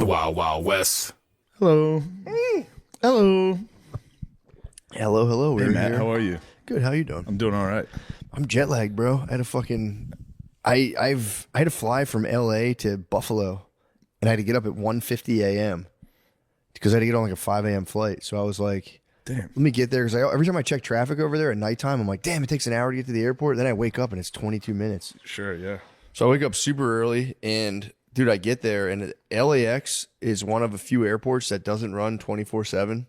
The Wild Wild West. Hello. Hello. Hello. Hey, Matt, how are you? Good. How you doing? I'm doing all right. I'm jet lagged, bro. I had to fly from LA to Buffalo, and I had to get up at 1:50 a.m. because I had to get on like a 5 a.m. flight. So I was like, damn, let me get there, because every time I check traffic over there at nighttime, I'm like, damn, it takes an hour to get to the airport. Then I wake up and it's 22 minutes. Sure, yeah. So I wake up super early, and dude, I get there, and LAX is one of a few airports that doesn't run 24/7,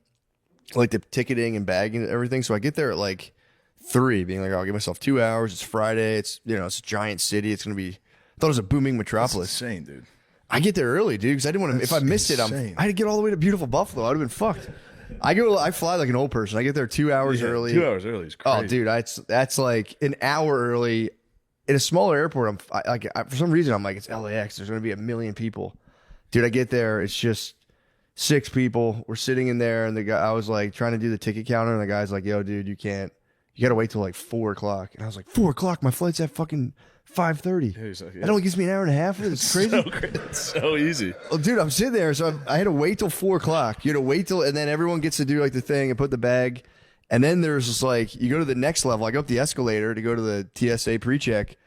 like the ticketing and bagging and everything. So I get there at like 3, being like, I'll give myself 2 hours. It's Friday. It's it's a giant city. It's gonna be. I thought it was a booming metropolis. That's insane, dude. I get there early, dude, because I didn't want to. If I missed it, I had to get all the way to beautiful Buffalo. I'd have been fucked. I fly like an old person. I get there 2 hours early. 2 hours early is crazy. Oh, dude, that's like an hour early. In a smaller airport, for some reason, I'm like, it's LAX. There's going to be 1 million people. Dude, I get there. It's just 6 people. We're sitting in there, and the guy, I was like trying to do the ticket counter, and the guy's like, yo, dude, you can't. You got to wait till like 4 o'clock. And I was like, 4 o'clock? My flight's at fucking 5:30. Like, That only gives me an hour and a half. It's crazy. It's so easy. Well, dude, I'm sitting there, so I had to wait till 4 o'clock. You had to wait till, and then everyone gets to do like the thing and put the bag. And then there's just like, you go to the next level. I go up the escalator to go to the TSA pre-check,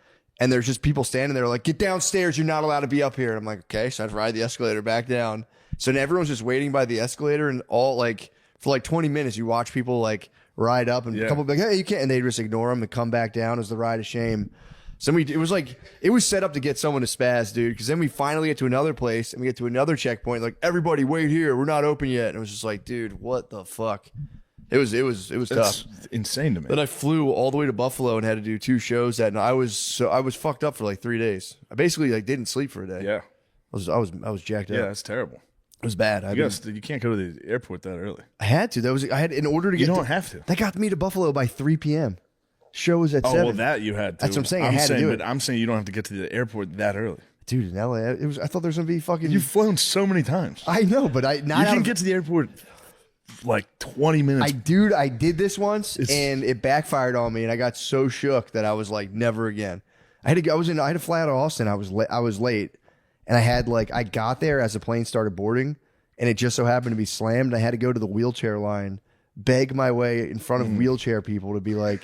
and there's just people standing there like, get downstairs. You're not allowed to be up here. And I'm like, okay. So I have to ride the escalator back down. So then everyone's just waiting by the escalator, and all like, for like 20 minutes, you watch people like ride up, and a couple be like, hey, you can't. And they just ignore them and come back down as the ride of shame. So it was set up to get someone to spaz, dude. Because then we finally get to another place, and we get to another checkpoint. Like, everybody wait here. We're not open yet. And it was just like, dude, what the fuck? It was tough. That's insane to me. Then I flew all the way to Buffalo and had to do 2 shows that night. I was fucked up for like 3 days. I basically like didn't sleep for a day. Yeah. I was jacked up. Yeah, that's terrible. It was bad. You can't go to the airport that early. I had to. I had in order to get. You don't have to. That got me to Buffalo by 3 p.m. Show was at 7. Oh, well, that you had to. That's what I'm saying. I had to do it. But I'm saying you don't have to get to the airport that early. Dude, in LA, I thought there was gonna be fucking. You've flown so many times. I know, but you can get to the airport like 20 minutes. I did this once, and it backfired on me, and I got so shook that I was like, never again. I had to fly out of Austin. I was late, and I got there as the plane started boarding, and it just so happened to be slammed. And I had to go to the wheelchair line, beg my way in front of wheelchair people to be like,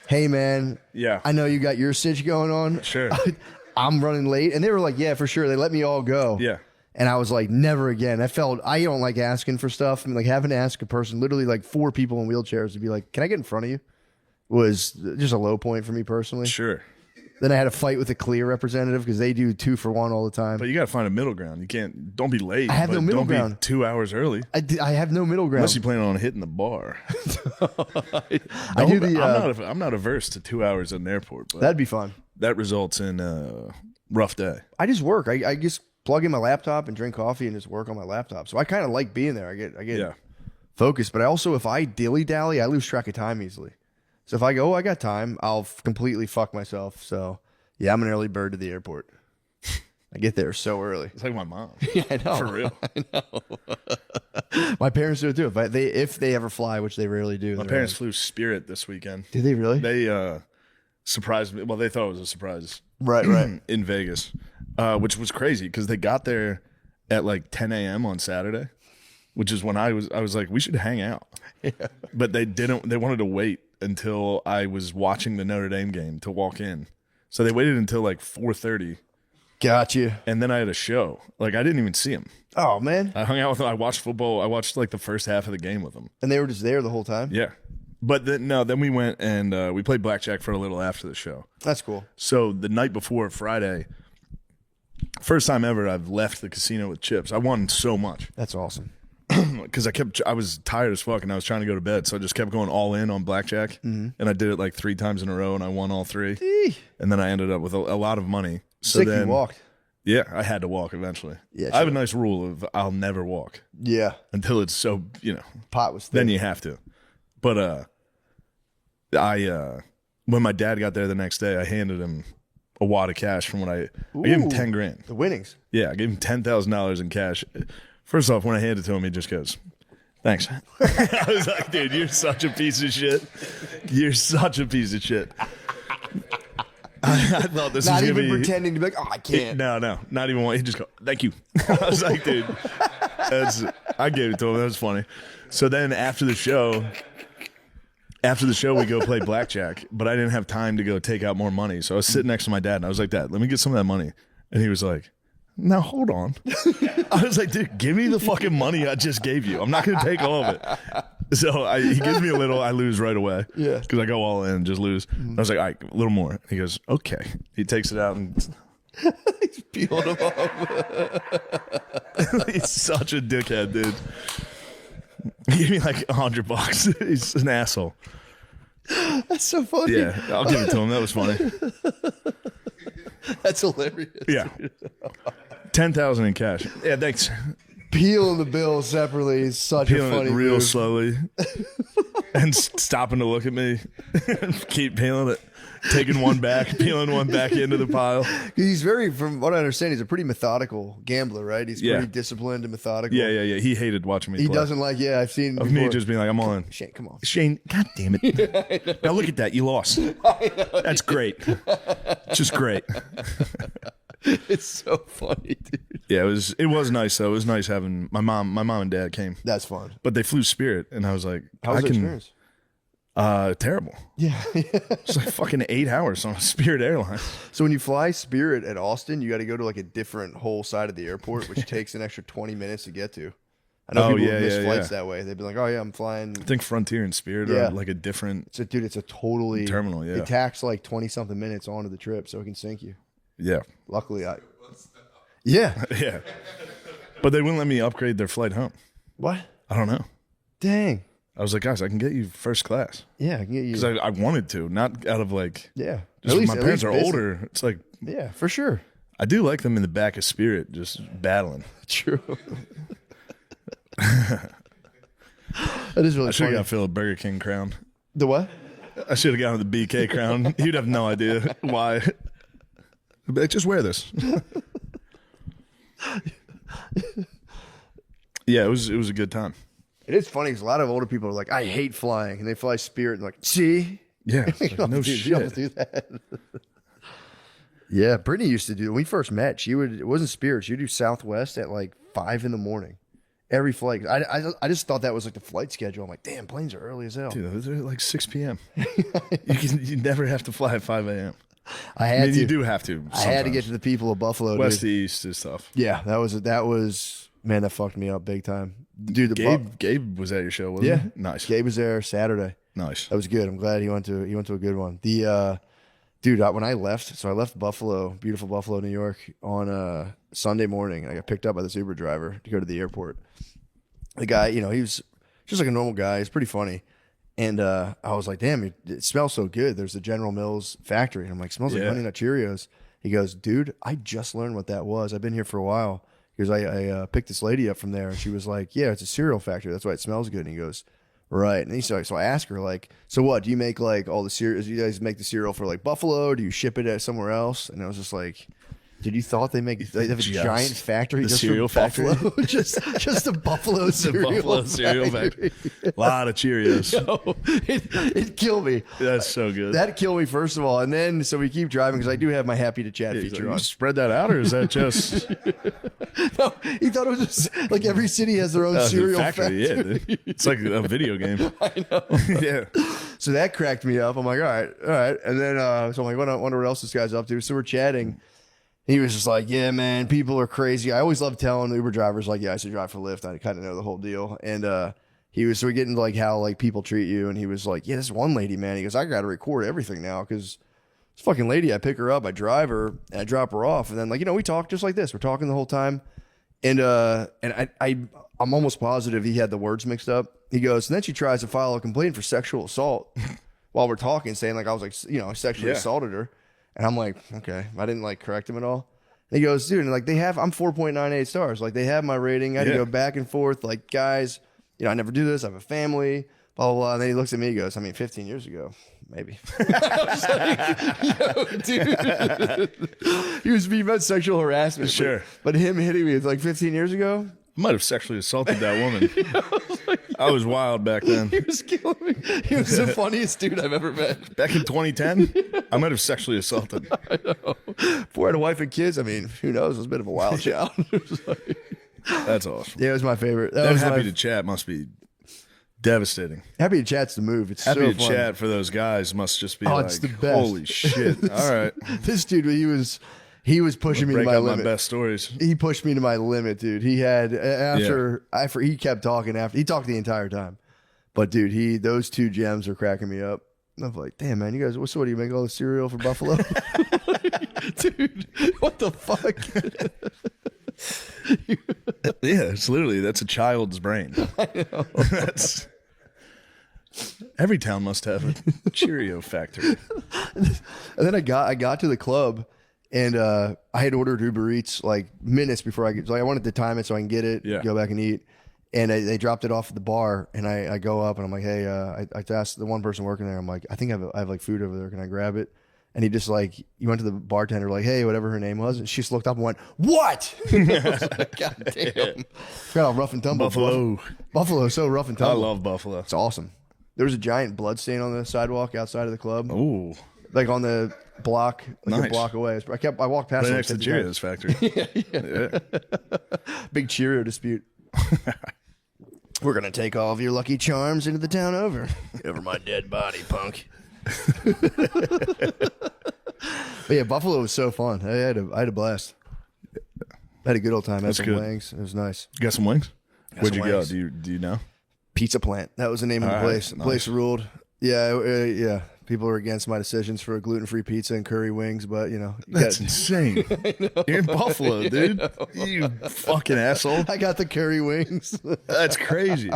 hey man, I know you got your sitch going on. Sure. I'm running late. And they were like, yeah, for sure. They let me all go. Yeah. And I was like, never again. I don't like asking for stuff. I mean, like having to ask a person, literally like 4 people in wheelchairs to be like, can I get in front of you? Was just a low point for me personally. Sure. Then I had a fight with a Clear representative because they do 2 for 1 all the time. But you got to find a middle ground. You can't. Don't be late. I have no middle ground. Don't be 2 hours early. I have no middle ground. Unless you plan on hitting the bar. I'm not averse to 2 hours at an airport. But that'd be fun. That results in a rough day. I just work. I just plug in my laptop and drink coffee and just work on my laptop. So I kind of like being there. I get focused. But I also, if I dilly-dally, I lose track of time easily. So if I go, I got time, I'll completely fuck myself. So, yeah, I'm an early bird to the airport. I get there so early. It's like my mom. Yeah, I know. For real. I know. My parents do it too. If they ever fly, which they rarely do. My parents flew Spirit this weekend. Did they really? They surprised me. Well, they thought it was a surprise. Right. In Vegas, which was crazy because they got there at like 10 a.m. on Saturday, which is when I was like, we should hang out. Yeah. But they didn't. They wanted to wait until I was watching the Notre Dame game to walk in. So they waited until like 4:30. Gotcha. And then I had a show. Like, I didn't even see him. Oh, man. I hung out with them. I watched football. I watched like the first half of the game with them. And they were just there the whole time? Yeah. But then we went and we played blackjack for a little after the show. That's cool. So the night before Friday, first time ever I've left the casino with chips. I won so much. That's awesome. Because I was tired as fuck and I was trying to go to bed, so I just kept going all in on blackjack, and I did it like 3 times in a row, and I won all 3. And then I ended up with a lot of money. So Sick, then you walked. Yeah, I had to walk eventually. Yeah, I have a nice rule of I'll never walk. Yeah, until it's so pot was thick. Then you have to. But when my dad got there the next day, I handed him a wad of cash from I gave him 10 grand. The winnings. Yeah, I gave him $10,000 in cash. First off, when I handed it to him, he just goes, thanks. I was like, dude, you're such a piece of shit. You're such a piece of shit. I thought this Not was even going to be... pretending to be like, oh, I can't. No, not even one. He just go, thank you. I was like, dude, I gave it to him. That was funny. So then after the show, we go play blackjack, but I didn't have time to go take out more money. So I was sitting next to my dad, and I was like, Dad, let me get some of that money. And he was like, now hold on. I was like, dude, give me the fucking money I just gave you. I'm not going to take all of it. So he gives me a little, I lose right away. Yeah. Because I go all in, just lose. I was like, all right, a little more. He goes, okay. He takes it out and He's peeling him up. he's such a dickhead, dude. He gave me like $100. He's an asshole. That's so funny. Yeah, I'll give it to him. That was funny. That's hilarious. Yeah. 10,000 in cash. Yeah, thanks. Peeling the bill separately is such Peeling a funny it real move. slowly and stopping to look at me. Keep peeling it. Taking one back, peeling one back into the pile. He's very, from what I understand, he's a pretty methodical gambler, right? He's Yeah. pretty disciplined and methodical. Yeah. He hated watching me He play. doesn't like, I've seen Of before. me just being like, I'm on. Shane, come on. Shane, God damn it. Now look at that. You lost. That's great. Just great. It's so funny, dude. Yeah, it was nice though. It was nice having my mom and dad came. That's fun. But they flew Spirit and I was like, How was the experience? Terrible. Yeah. It's like fucking 8 hours on a Spirit airline. So when you fly Spirit at Austin, you got to go to like a different whole side of the airport, which takes an extra 20 minutes to get to. I know people yeah, miss yeah, flights yeah. that way. They'd be like, oh yeah, I'm flying. I think Frontier and Spirit Yeah. are like a different So dude, it's a totally terminal, yeah. It tacks like 20 something minutes onto the trip so it can sink you. Yeah. Luckily Yeah. Yeah. But they wouldn't let me upgrade their flight home. What? I don't know. Dang. I was like, guys, I can get you first class. Yeah, I can get you. Because I wanted to, not out of like, Yeah. just my at parents are visit. older. It's like, Yeah, for sure. I do like them in the back of Spirit, just battling. True. That is really I should have funny. got Phil a Burger King crown. The what? I should have gotten the BK crown. He'd have no idea why. He'd be like, just wear this. Yeah, it was a good time. It is funny because a lot of older people are like, I hate flying. And they fly Spirit and like, see? Yeah, it's You like, don't no have to do- you don't have shit. to do that. Yeah, Brittany used to do, when we first met, it wasn't Spirit. She would do Southwest at like 5 a.m. Every flight. I just thought that was like the flight schedule. I'm like, damn, planes are early as hell. Dude, those are like 6 p.m. You never have to fly at 5 a.m. I I had mean, to. you do have to. I had to sometimes. get to the people of Buffalo. West to Dude. East is tough. Yeah, that was man, that fucked me up big time. Dude, the Gabe was at your show, wasn't Yeah. he? Nice. Gabe was there Saturday. Nice. That was good. I'm glad he went to a good one. The dude, when I left, so I left Buffalo, beautiful Buffalo, New York, on Sunday morning, and I got picked up by this Uber driver to go to the airport. The guy, he was just like a normal guy. He's pretty funny. And I was like, damn, it smells so good. There's the General Mills factory. And I'm like, smells like Yeah. Honey Nut Cheerios. He goes, dude, I just learned what that was. I've been here for a while. He goes, I picked this lady up from there. And she was like, yeah, it's a cereal factory. That's why it smells good. And he goes, right. And so I asked her, like, so what? Do you make like all the cereal? Do you guys make the cereal for like Buffalo? Do you ship it somewhere else? And I was just like, dude, you thought they have a giant factory the just cereal for factory? Buffalo? just a Buffalo cereal Buffalo cereal factory. A lot of Cheerios. It'd kill me. That's so good. That'd kill me, first of all. And then, so we keep driving because I do have my Happy to Chat He's like, feature you on. spread that out, or is that just No, he thought it was just like every city has their own the cereal factory? factory. Yeah, dude. It's like a video game. I know. Yeah. So that cracked me up. I'm like, all right. And then, so I'm like, wonder what else this guy's up to. So we're chatting. He was just like, yeah, man, people are crazy. I always love telling Uber drivers, like, yeah, I should drive for Lyft. I kind of know the whole deal. And so we get into like how like people treat you. And he was like, yeah, this one lady, man. He goes, I got to record everything now because this fucking lady, I pick her up, I drive her, and I drop her off. And then like, we talk just like this. We're talking the whole time. And I'm almost positive he had the words mixed up. He goes, and then she tries to file a complaint for sexual assault while we're talking, saying like I was like, I sexually assaulted her. And I'm like, okay. I didn't like correct him at all. And he goes, dude, and like I'm 4.98 stars. Like they have my rating. I had to go back and forth. Like, guys, I never do this. I have a family, blah, blah, blah. And then he looks at me, he goes, 15 years ago, maybe. I was like, yo, dude. He was being about sexual harassment. Sure. But him hitting me like 15 years ago. I might have sexually assaulted that woman. I was like, I was wild back then. He was killing me. He was the funniest dude I've ever met. Back in 2010, I might have sexually assaulted. I know. Before I had a wife and kids, I mean, who knows? It was a bit of a wild child. That's awesome. Yeah, it was my favorite. That was happy to chat must be devastating. Happy to chat's the move. It's happy so to fun. Chat for those guys must just be it's the best. Holy shit. All right. This dude, he was pushing me to my limit. My best stories. He pushed me to my limit, dude. He had he kept talking after he talked the entire time. But dude, those two gems are cracking me up. I'm like, damn man, you guys, what do you make all the cereal for Buffalo? Dude, what the fuck? Yeah, that's a child's brain. I know. Every town must have a Cheerio factory. And then I got to the club. And I had ordered Uber Eats like minutes before I wanted to time it so I can get it, go back and eat. And they dropped it off at the bar. And I go up and I'm like, hey, I asked the one person working there. I'm like, I think I have like food over there. Can I grab it? And he just like, he went to the bartender like, hey, whatever her name was. And she just looked up and went, what? I was like, God damn. Forgot how rough and tumble. Buffalo, so rough and tumble. I love Buffalo. It's awesome. There was a giant blood stain on the sidewalk outside of the club. Ooh. Like on the block, a block away. I walked past right it next to Cheerios factory. Yeah. Big Cheerio dispute. We're gonna take all of your Lucky Charms into the town over my dead body, punk. But yeah, Buffalo was so fun. I had a blast. I had a good old time. I had some wings. It was nice. You got some wings? Where'd you go? Do you know? Pizza Plant. That was the name of the place. The place ruled. Yeah, yeah. People are against my decisions for a gluten-free pizza and curry wings, but that's insane. You're in Buffalo, dude. You fucking asshole. I got the curry wings. That's crazy.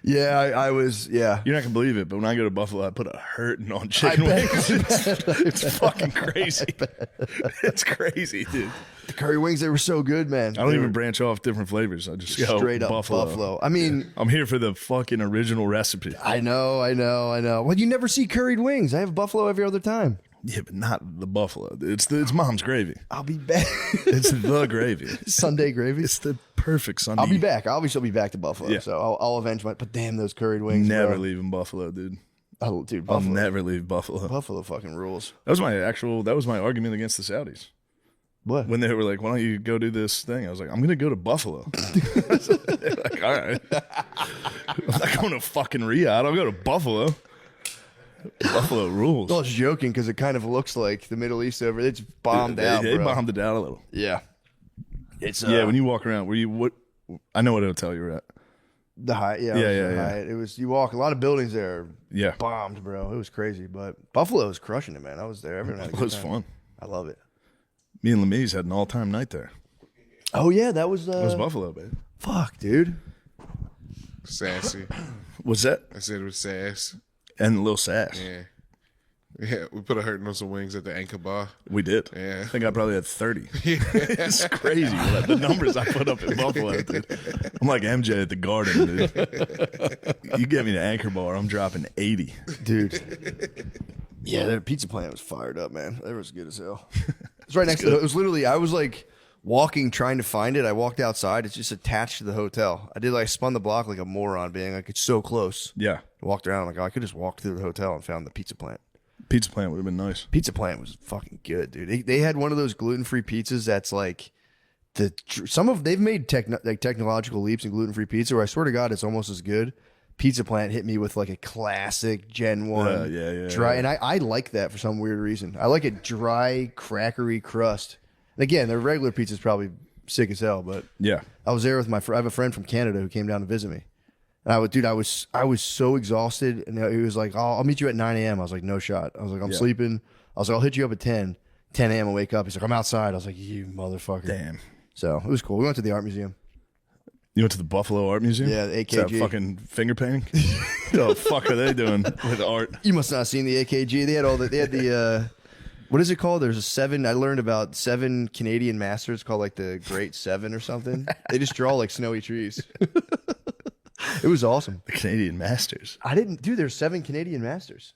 Yeah, I was. Yeah, you're not gonna believe it, but when I go to Buffalo, I put a hurting on chicken wings. It's fucking crazy. It's crazy, dude. The curry wings, they were so good, man. I don't even branch off different flavors. I just go straight up Buffalo. I mean, I'm here for the fucking original recipe. I know. Well, you never see curried wings. I have Buffalo every other time. Yeah, but not the Buffalo. It's mom's gravy. I'll be back. It's the gravy. Sunday gravy. It's the perfect Sunday. I'll be back. I'll be back to Buffalo. Yeah. So I'll avenge my. But damn, those curried wings. Never leaving Buffalo, dude. Oh, dude, Buffalo. I'll never leave Buffalo. Buffalo fucking rules. That was my argument against the Saudis. What? When they were like, why don't you go do this thing? I was like, I'm going to go to Buffalo. They're like, all right. I'm not going to fucking Riyadh. I'll go to Buffalo. Buffalo rules. I was joking because it kind of looks like the Middle East over. It's bombed out. They bombed it out a little. Yeah. It's when you walk around, I know what hotel you were at. The Hyatt. Yeah. Hyatt. It was, you walk, a lot of buildings there bombed, bro. It was crazy. But Buffalo was crushing it, man. I was there. Everyone had a good time. It was fun. I love it. Me and Lemiz had an all-time night there. Oh, yeah. That was... it was Buffalo, babe. Fuck, dude. Sassy. What's that? I said it was sass. And a little sass. Yeah, we put a hurting on some wings at the Anchor Bar. We did. Yeah. I think I probably had 30. It's crazy. Like, the numbers I put up in Buffalo, dude. I'm like MJ at the Garden, dude. You get me to Anchor Bar, I'm dropping 80. Dude. Yeah, their pizza plant was fired up, man. That was good as hell. It's right next to it. It was literally, I was like walking, trying to find it. I walked outside. It's just attached to the hotel. I spun the block like a moron, being like, it's so close. Yeah. I walked around like, I could just walk through the hotel and found the pizza plant. Pizza plant would have been nice. Pizza plant was fucking good, dude. They had one of those gluten-free pizzas that's like they've made technological leaps in gluten-free pizza where I swear to God it's almost as good. Pizza Plant hit me with like a classic Gen 1 dry. And I like that for some weird reason. I like a dry, crackery crust. And again, their regular pizza is probably sick as hell, but yeah, I was there with I have a friend from Canada who came down to visit me. And I was so exhausted. And he was like, oh, I'll meet you at 9 a.m. I was like, no shot. I was like, I'm sleeping. I was like, I'll hit you up at 10 a.m. and wake up. He's like, I'm outside. I was like, you motherfucker. Damn. So it was cool. We went to the art museum. You went to the Buffalo Art Museum? Yeah, the AKG. Is that fucking finger painting? What the fuck are they doing with art? You must not have seen the AKG. They had the what is it called? There's a 7. I learned about 7 Canadian masters called like the Great 7 or something. They just draw like snowy trees. It was awesome. The Canadian masters. There's 7 Canadian masters.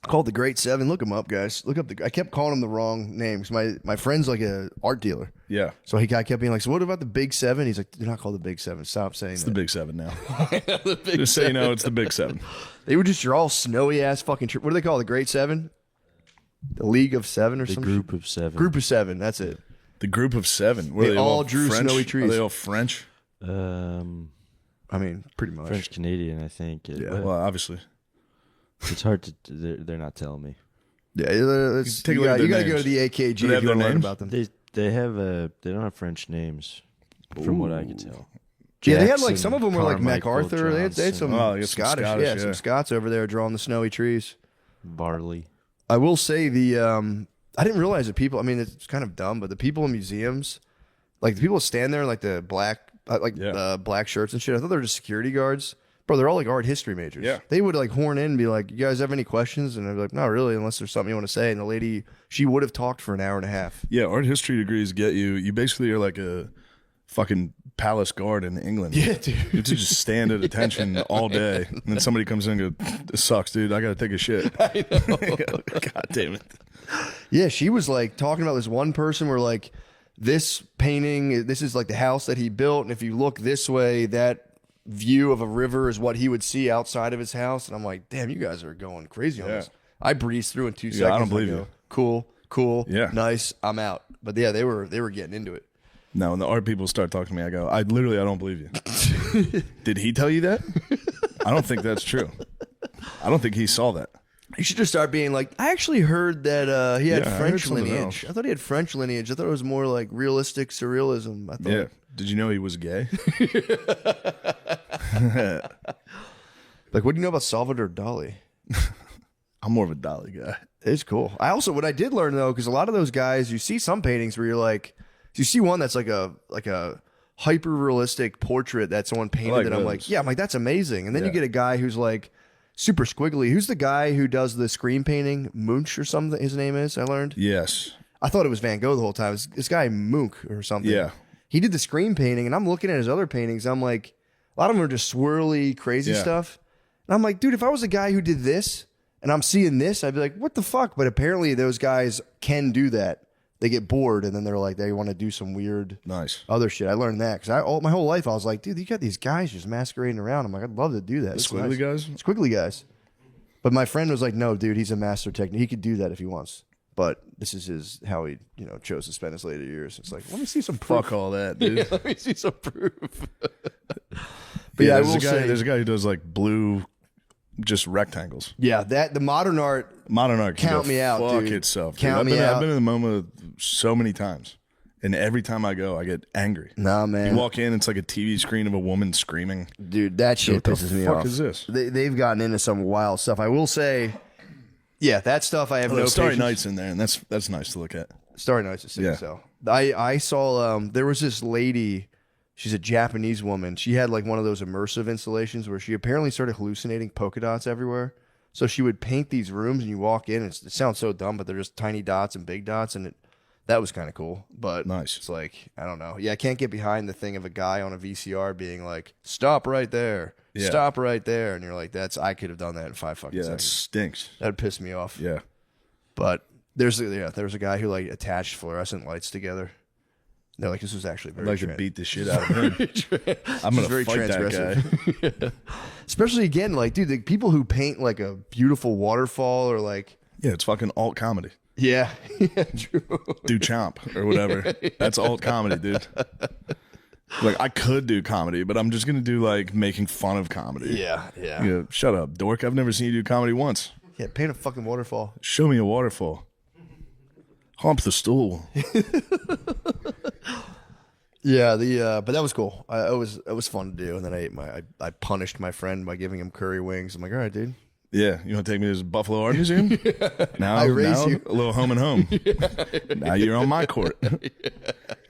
Called the Great Seven. Look him up, guys. Look up I kept calling him the wrong names. My friend's like a art dealer. Yeah. So I kept being like, so what about the Big Seven? He's like, they're not called the Big Seven. Stop saying It's that. the Big Seven now. The Big Just so you know, it's the Big Seven. They would just draw snowy ass fucking. What do they call it? The Great Seven? The League of Seven or The some group shit? of seven. Group of Seven. That's it. The Group of Seven. Were They all drew French? snowy trees. Are they all French? I mean, pretty much. French Canadian, I think. Yeah. Well, obviously. It's hard to. They're not telling me. Yeah, Take a look at you their got to go to names. the AKG Do they have if you their want to learn names? about them. They don't have French names, from what I can tell. Yeah, they had like Jackson, some of them were like Carmichael, MacArthur. They had some Johnson, Oh, you got some Scottish, Scottish, yeah, yeah. some Scots over there drawing the snowy trees. Barley. I will say I didn't realize that people. I mean, it's kind of dumb, but the people in museums, like the people that stand there in like the black, black shirts and shit. I thought they were just security guards. Bro, they're all like art history majors. Yeah. They would like horn in and be like, you guys have any questions? And I'd be like, not really, unless there's something you want to say. And the lady, she would have talked for an hour and a half. Yeah, art history degrees get you. You basically are like a fucking palace guard in England. Yeah, dude. You have to just stand at attention all day. And then somebody comes in and goes, this sucks, dude. I got to take a shit. I know. God damn it. Yeah, she was like talking about this one person where like this painting, this is like the house that he built. And if you look this way, that view of a river is what he would see outside of his house. And I'm like, damn, you guys are going crazy on this. I breezed through in 2 seconds. I don't believe you. Cool. Yeah. Nice. I'm out. But yeah, they were getting into it. No, when the art people start talking to me, I go, I don't believe you. Did he tell you that? I don't think that's true. I don't think he saw that. You should just start being like, I actually heard that he had Yeah, I heard French something lineage. else. I thought he had French lineage. I thought it was more like realistic surrealism. I thought. Yeah. Did you know he was gay? Like, what do you know about Salvador Dali? I'm more of a Dali guy. It's cool. What I did learn though, because a lot of those guys, you see some paintings where you're like, you see one that's like a hyper realistic portrait that someone painted, like and I'm those. like, yeah, I'm like, that's amazing. And then you Yeah. get a guy who's like super squiggly. Who's the guy who does the screen painting? Munch or something. His name is. I learned. Yes. I thought it was Van Gogh the whole time. It was this guy Munch or something. Yeah. He did the screen painting, and I'm looking at his other paintings. I'm like, a lot of them are just swirly, crazy Yeah. stuff. And I'm like, dude, if I was a guy who did this and I'm seeing this, I'd be like, what the fuck? But apparently those guys can do that. They get bored, and then they're like, they want to do some weird Nice. other shit. I learned that because my whole life I was like, dude, you got these guys just masquerading around. I'm like, I'd love to do that. It's Squiggly guys? Squiggly guys. But my friend was like, no, dude, he's a master technique. He could do that if he wants. But this is how he, chose to spend his later years. It's like, let me see some proof. Fuck all that, dude. Let me see some proof. But yeah, I will say, there's a guy who does like blue, just rectangles. yeah, the modern art. Modern art can Count go me out, fuck dude. itself. Count dude. me out. I've been in the MoMA so many times, and every time I go, I get angry. Nah, You man, walk in, it's like a TV screen of a woman screaming. dude, that shit What the pisses me fuck off. is this? They've gotten into some wild stuff. I will say, yeah, that stuff I have no Starry patience. Night's in there, and that's nice to look at. Starry Night's a sick Yeah. cell. I saw there was this lady. She's a Japanese woman. She had like one of those immersive installations where she apparently started hallucinating polka dots everywhere. So she would paint these rooms, and you walk in. It sounds so dumb, but they're just tiny dots and big dots, and that was kind of cool. But Nice. it's like, I don't know. Yeah, I can't get behind the thing of a guy on a VCR being like, "Stop right there, Yeah. stop right there," and you're like, "I could have done that in 5 fucking Yeah, that seconds." stinks. That'd piss me off. Yeah. But there was a guy who like attached fluorescent lights together. They're like, this was actually I'd very like to beat the shit out of him. I'm gonna very fight that guy. Especially again, like, dude, the people who paint like a beautiful waterfall or like, Yeah, it's fucking alt comedy. yeah, true. Do chomp or whatever. That's alt comedy, dude. Like I could do comedy, but I'm just gonna do like making fun of comedy. Yeah. Yeah, shut up, dork. I've never seen you do comedy once. Yeah, paint a fucking waterfall. Show me a waterfall. Hump the stool. Yeah, but that was cool. It was fun to do. And then I punished my friend by giving him curry wings. I'm like, all right, dude. Yeah, you want to take me to the Buffalo Art Museum? Now, I raise you. A little home and home. Now you're on my court.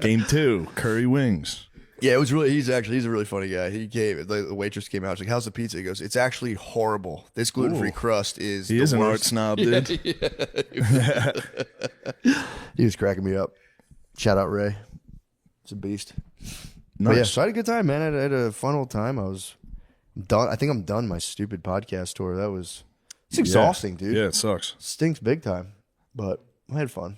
Game 2, curry wings. Yeah, it was really. He's a really funny guy. He came. The waitress came out. She's like, "How's the pizza?" He goes, "It's actually horrible. This gluten-free crust is." He the is an art worst." snob, dude. He was cracking me up. Shout out Ray. It's a beast. But Nice. yeah, so I had a good time, man. I had a fun old time. I was done. I think I'm done my stupid podcast tour. That was It's exhausting, dude. Yeah, it sucks. Stinks big time, but I had fun.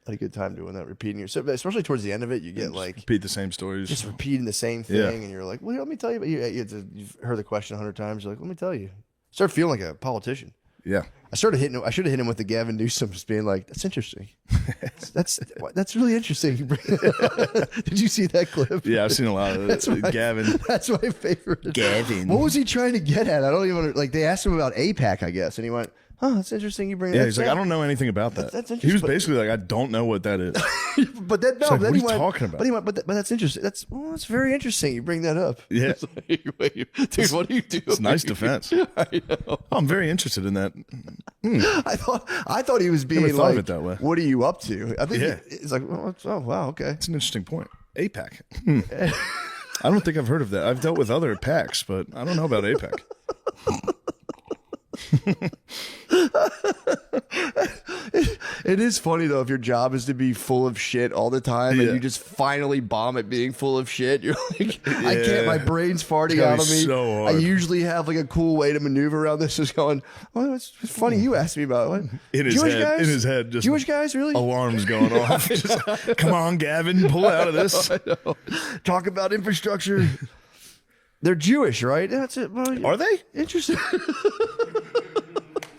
I had a good time doing that, repeating yourself. Especially towards the end of it, you get like Repeat the same stories. just repeating the same thing, Yeah. and you're like, "Well, let me tell you." But you've heard the question 100 times. You're like, "Let me tell you." Start feeling like a politician. Yeah. I should have hit him with the Gavin Newsom, just being like, "That's interesting. that's really interesting." Did you see that clip? Yeah, I've seen a lot of it. Gavin. That's my favorite. Gavin. What was he trying to get at? I don't even like. They asked him about APAC, I guess, and he went, "Oh, that's interesting. You bring that." Yeah, he's like, I don't know anything about that. That's He was interesting. basically like, I don't know what that is. But that no, like, then what are he you went, talking about? But he went, but that's interesting. That's very interesting. You bring that up. Yeah. It's like, dude, what do you do? It's nice defense. I know. Oh, I'm very interested in that. I thought he was being Never thought of like, it that way. "What are you up to?" I think Yeah. it's like, oh wow, okay. It's an interesting point. APAC. I don't think I've heard of that. I've dealt with other PACs, but I don't know about APAC. It is funny though if your job is to be full of shit all the time Yeah. and you just finally bomb at being full of shit. You're like, I can't. Yeah. My brain's farting gotta out of be me. so I hard. usually have like a cool way to maneuver around this. Just going, oh, it's funny you asked me about what? In his Jewish head. guys? In his head. Just Jewish guys, really? alarms going off. Just, come on, Gavin, pull out of this. Talk about infrastructure. They're Jewish, right? That's it. Well, Are they? interesting?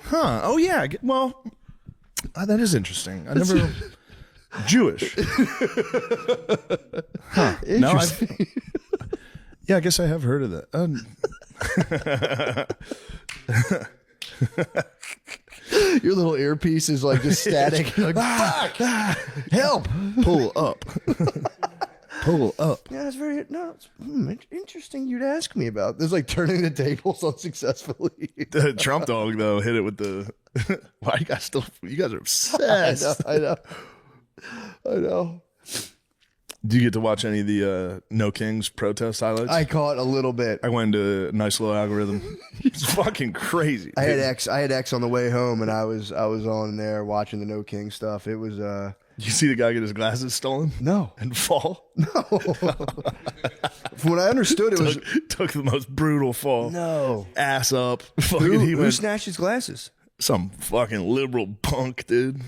Huh. Oh, yeah. Well, that is interesting. I never. Jewish. Huh. No, Interesting. yeah, I guess I have heard of that. Your little earpiece is like just static. You're like, fuck! Help! Pull up. Pull up. Yeah, it's very interesting. You'd ask me about. There's like turning the tables unsuccessfully. The Trump dog, though, hit it with the. Why you guys are obsessed. I know. Do you get to watch any of the No Kings protest highlights? I caught a little bit. I went into a nice little algorithm. It's fucking crazy. I had X on the way home, and I was on there watching the No King stuff. It was You see the guy get his glasses stolen no. and fall? From what I understood, it was Took the most brutal fall. no. Ass up. Fucking, he Who went snatched his glasses? some fucking liberal punk, dude.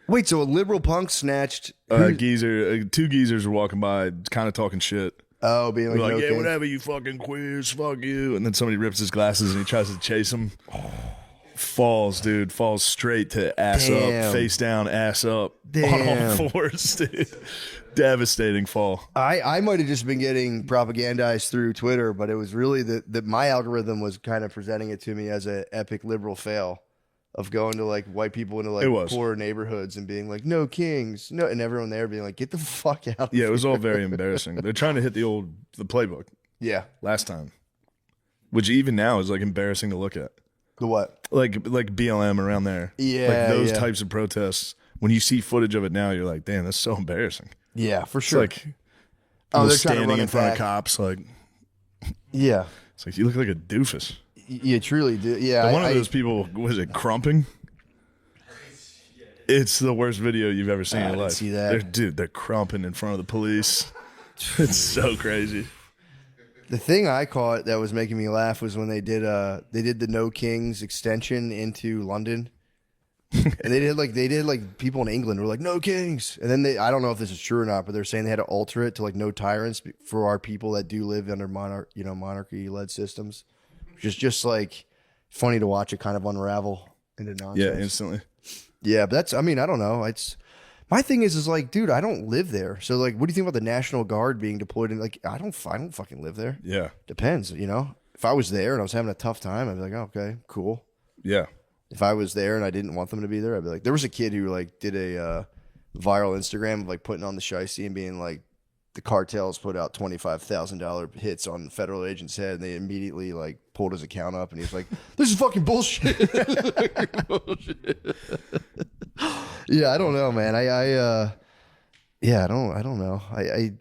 Wait, so a liberal punk snatched? Geezer, two geezers were walking by, kind of talking shit. Oh, being like, They're like, no yeah, King. whatever, you fucking queers, fuck you. And then somebody rips his glasses and he tries to chase him. Falls, dude. Falls straight to ass Damn. up, face down, ass up. On Damn. all fours, dude. Devastating fall. I might have just been getting propagandized through Twitter, but it was really that my algorithm was kind of presenting it to me as an epic liberal fail of going to like white people into It like was. poor neighborhoods and being like, no kings, no, and everyone there being like, get the fuck out. Yeah, it was all very embarrassing. They're trying to hit the playbook Yeah. last time, which even now is like embarrassing to look at. The what? Like BLM around there. Yeah, Like those yeah. types of protests. When you see footage of it now, you're like, damn, that's so embarrassing. Yeah, for It's sure. like Oh, people they're trying to standing run in it front back. of cops. Like, Yeah. it's like, you look like a doofus. You truly do. Yeah. One of those people, was it crumping? It's the worst video you've ever seen in your didn't life. see that. They're crumping in front of the police. It's so crazy. The thing I caught that was making me laugh was when they did the No Kings extension into London. And they did like people in England were like no kings, and then I don't know if this is true or not, but they're saying they had to alter it to like no tyrants for our people that do live under monarchy led systems. Just like funny to watch it kind of unravel into nonsense. Yeah, instantly. Yeah, but I don't know. It's my thing is like, dude, I don't live there. So like, what do you think about the National Guard being deployed in like I don't fucking live there. Yeah. Depends, If I was there and I was having a tough time, I'd be like, oh, okay, cool. Yeah. If I was there and I didn't want them to be there, I'd be like, there was a kid who like did a viral Instagram of like putting on the shiesty and being like, the cartels put out $25,000 hits on federal agent's head, and they immediately like pulled his account up, and he was like, "This is fucking bullshit." Yeah, I don't know, man. I don't know. I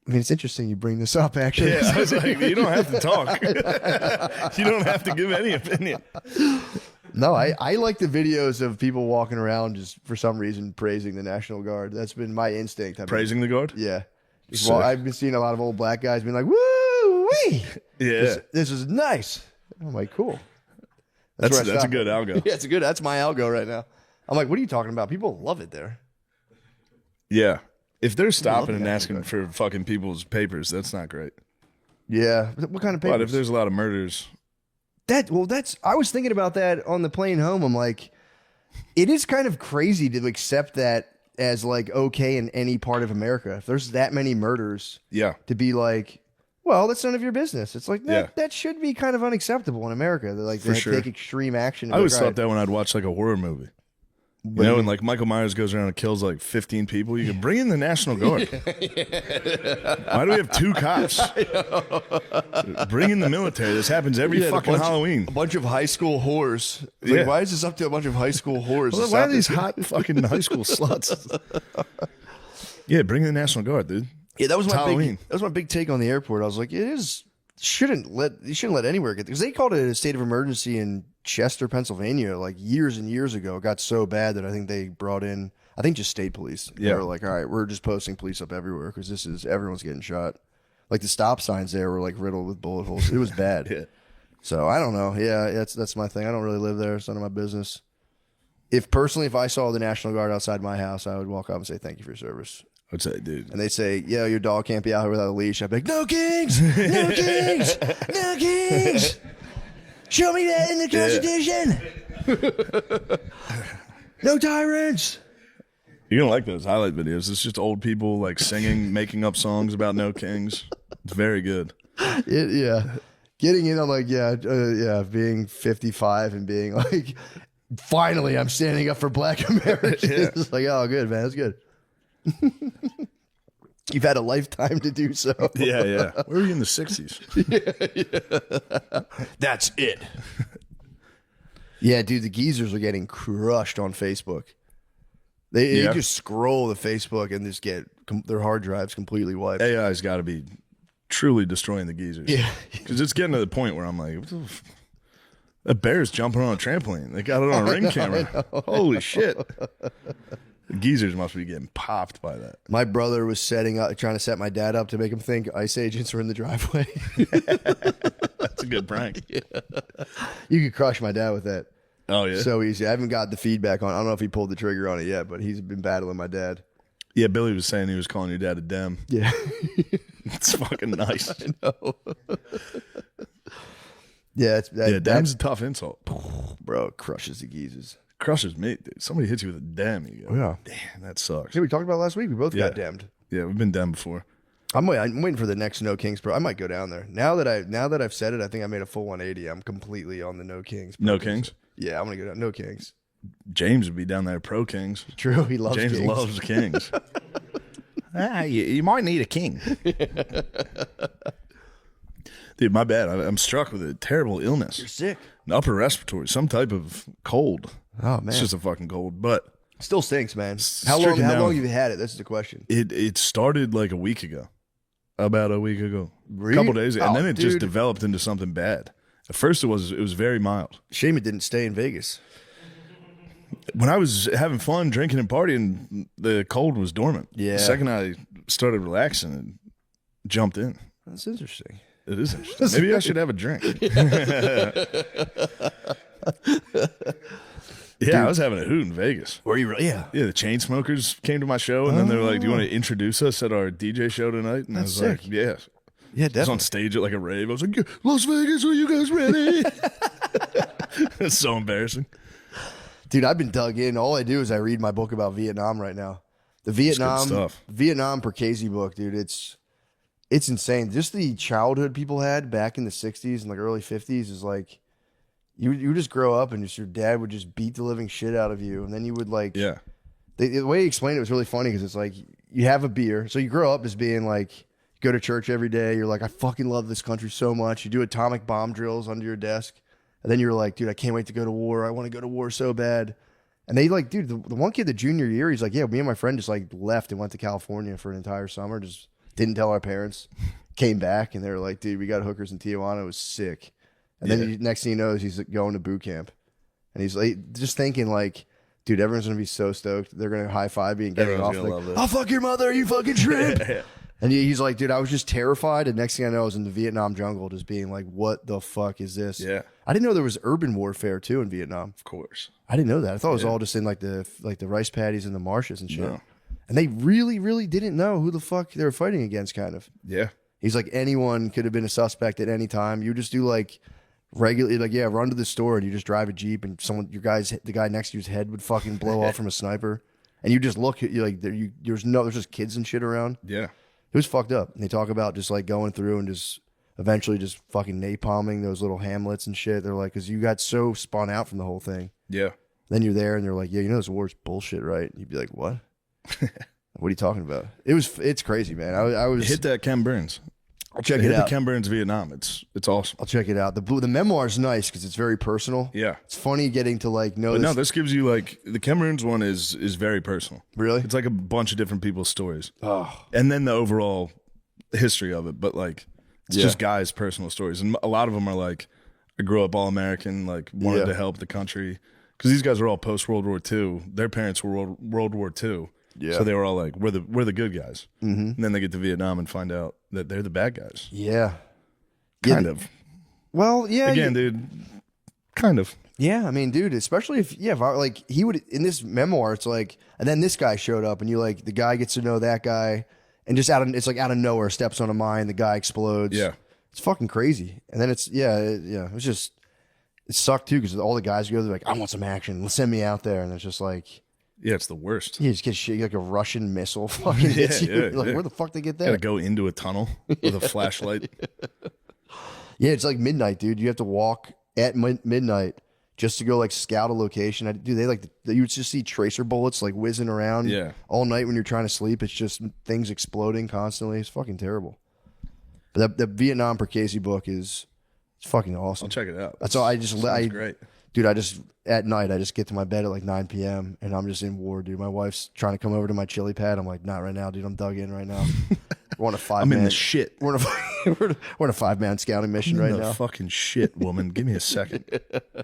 mean, it's interesting you bring this up, actually. Yeah, I was like, you don't have to talk. You don't have to give any opinion. No, I like the videos of people walking around just for some reason praising the National Guard. That's been my instinct. Praising the guard? Yeah. Sick. Well, I've been seeing a lot of old black guys being like, woo wee. Yeah. This is nice. I'm like, cool. That's That's a good algo. Yeah, it's a good. That's my algo right now. I'm like, what are you talking about? People love it there. Yeah. If they're stopping the and National asking Guard. for fucking people's papers, that's not great. Yeah. What kind of papers? But if there's a lot of murders, That's I was thinking about that on the plane home. I'm like, it is kind of crazy to accept that as like okay in any part of America. If there's that many murders, yeah. to be like, well, that's none of your business. It's like Yeah. that should be kind of unacceptable in America. They're like For they sure. take extreme action. I always thought that when I'd watch like a horror movie. You know, when like Michael Myers goes around and kills like 15 people, you could bring in the National Guard. Why do we have 2 cops? Bring in the military. This happens every fucking Halloween. A bunch of high school whores. It's like, Yeah. why is this up to a bunch of high school whores? Well, to why stop are these this? hot fucking high school sluts? Yeah, bring in the National Guard, dude. Yeah, that was It's my Halloween. big. That was my big take on the airport. I was like, you shouldn't let anywhere get because they called it a state of emergency in Chester, Pennsylvania, like years and years ago. It got so bad that I think they brought in, I think just state police. Yeah. They were like, all right, we're just posting police up everywhere because everyone's getting shot. Like the stop signs there were like riddled with bullet holes. It was bad. Yeah. So I don't know. Yeah, that's my thing. I don't really live there. It's none of my business. If I saw the National Guard outside my house, I would walk up and say, thank you for your service. I'd say, dude. And they say, yeah, your dog can't be out here without a leash. I'd be like, no kings, no kings, no kings. Show me that in the Constitution. No tyrants. You're going to like those highlight videos. It's just old people like singing, making up songs about no kings. It's very good. Yeah. Getting in, I'm like, being 55 and being like, finally, I'm standing up for black Americans. It's like, oh, good, man. That's good. You've had a lifetime to do so. Yeah, yeah. Where were you in the 60s? That's it. Yeah, dude, the geezers are getting crushed on Facebook. They just scroll the Facebook and just get their hard drives completely wiped. AI's got to be truly destroying the geezers. Yeah. Because it's getting to the point where I'm like, what the that bear's jumping on a trampoline. They got it on a ring camera. Holy shit. The geezers must be getting popped by that. My brother was trying to set my dad up to make him think ICE agents were in the driveway. That's a good prank. You could crush my dad with that. Oh, yeah? So easy. I haven't got the feedback on it. I don't know if he pulled the trigger on it yet, but he's been battling my dad. Yeah, Billy was saying he was calling your dad a dem. Yeah. It's fucking nice. I know. Yeah, dem's a tough insult. bro, it crushes the geezers. Crushes me, dude. Somebody hits you with a dem, you go, Yeah. damn, that sucks. Yeah, we talked about it last week. We both Yeah. got damned. Yeah, we've been dem before. I'm waiting for the next No Kings Pro. I might go down there. Now that I've said it, I think I made a full 180. I'm completely on the No Kings. No Kings? Yeah, I'm gonna go down. No Kings. James would be down there pro Kings. True, he loves James Kings. loves Kings. You might need a king. Dude, my bad. I'm struck with a terrible illness. You're sick. An upper respiratory, some type of cold. Oh man, It's just a fucking cold. But still stinks, man. How long? stricken How down. long have you had it? That's the question. it started like a week ago. About a week ago. Really? A couple days ago. And Oh, then it just dude. developed into something bad. At first it was very mild. Shame it didn't stay in Vegas. When I was having fun drinking and partying, the cold was dormant. Yeah. The second I started relaxing, it jumped in. That's interesting. It is interesting. Maybe I should have a drink. Yeah, I was having a hoot in Vegas. Were you really? Yeah. Yeah, the chain smokers came to my show, and then they were like, "Do you want to introduce us at our DJ show tonight?" And I was That's like, sick. "Yeah." Yeah, I was definitely. on stage at like a rave. I was like, "Yeah, Las Vegas, are you guys ready?" It's so embarrassing. Dude, I've been dug in. All I do is I read my book about Vietnam right now. The good Vietnam stuff. Percasey book, dude. It's insane. Just the childhood people had back in the 60s and like early 50s is like you just grow up and just your dad would just beat the living shit out of you, and then you would like Yeah, the way he explained it was really funny because it's like you have a beer, so you grow up as being like you go to church every day. You're like, I fucking love this country so much. You do atomic bomb drills under your desk, and then you're like, dude, I can't wait to go to war. I want to go to war so bad. And they like, dude, the one kid the junior year, he's like, yeah, me and my friend just like left and went to California for an entire summer. Just didn't tell our parents. Came back and they were like, dude, we got hookers in Tijuana. It was sick. And then next thing he knows, he's going to boot camp. And he's like, just thinking like, dude, everyone's going to be so stoked. They're going to high five me and getting off. Everyone's Like, gonna love I'll fuck your mother, you fucking shrimp. And he's like, dude, I was just terrified. And next thing I know, I was in the Vietnam jungle just being like, what the fuck is this? Yeah. I didn't know there was urban warfare too in Vietnam. Of course. I didn't know that. I thought it was all just in like the rice paddies and the marshes and shit. No. And they really, really didn't know who the fuck they were fighting against, kind of. Yeah. He's like, anyone could have been a suspect at any time. You just do like regularly, like, yeah, run to the store and you just drive a Jeep and the guy next to you's head would fucking blow off from a sniper. And you just look at you like, there's just kids and shit around. Yeah. It was fucked up. And they talk about just like going through and just eventually just fucking napalming those little hamlets and shit. They're like, because you got so spun out from the whole thing. Yeah. Then you're there and they're like, yeah, you know, this war's bullshit, right? And you'd be like, what? What are you talking about? It's crazy, man. I was Hit that Ken Burns. I'll check Hit it the out. Ken Burns Vietnam. It's awesome. I'll check it out. The memoir is nice because it's very personal. Yeah. It's funny getting to like know. But this. no, this gives you like the Ken Burns one is very personal. Really? It's like a bunch of different people's stories. Oh, And then the overall history of it. But like it's Yeah. just guys' personal stories. And a lot of them are like, I grew up all American, like wanted Yeah. to help the country. Because these guys are all post World War II. Their parents were World War II. Yeah. So they were all like, we're the good guys. Mm-hmm. And then they get to Vietnam and find out that they're the bad guys. yeah. Kind of. Well, yeah. Again, dude. Kind of. Yeah, I mean, dude, especially if I, like he would in this memoir, it's like, and then this guy showed up, and you like the guy gets to know that guy, and just it's like out of nowhere steps on a mine, the guy explodes. Yeah. It's fucking crazy, and then it was just it sucked too because all the guys go, they're like, I want some action, send me out there, and it's just like. Yeah, it's the worst. You just get shit like a Russian missile fucking hits you. yeah, Like, yeah. where the fuck they get that? Gotta go into a tunnel with a flashlight. Yeah, it's like midnight, dude. You have to walk at midnight just to go like scout a location. You would just see tracer bullets like whizzing around Yeah. all night when you're trying to sleep. It's just things exploding constantly. It's fucking terrible. But that Vietnam Percasey book it's fucking awesome. I'll check it out. That's all I just Sounds great. Dude, at night I just get to my bed at like 9 p.m. and I'm just in war, dude. My wife's trying to come over to my chili pad. I'm like, not right now, dude. I'm dug in right now. We're on a 5-man. I'm in the shit. We're on a 5-man scouting mission I'm right in the now. fucking shit, woman. Give me a second. But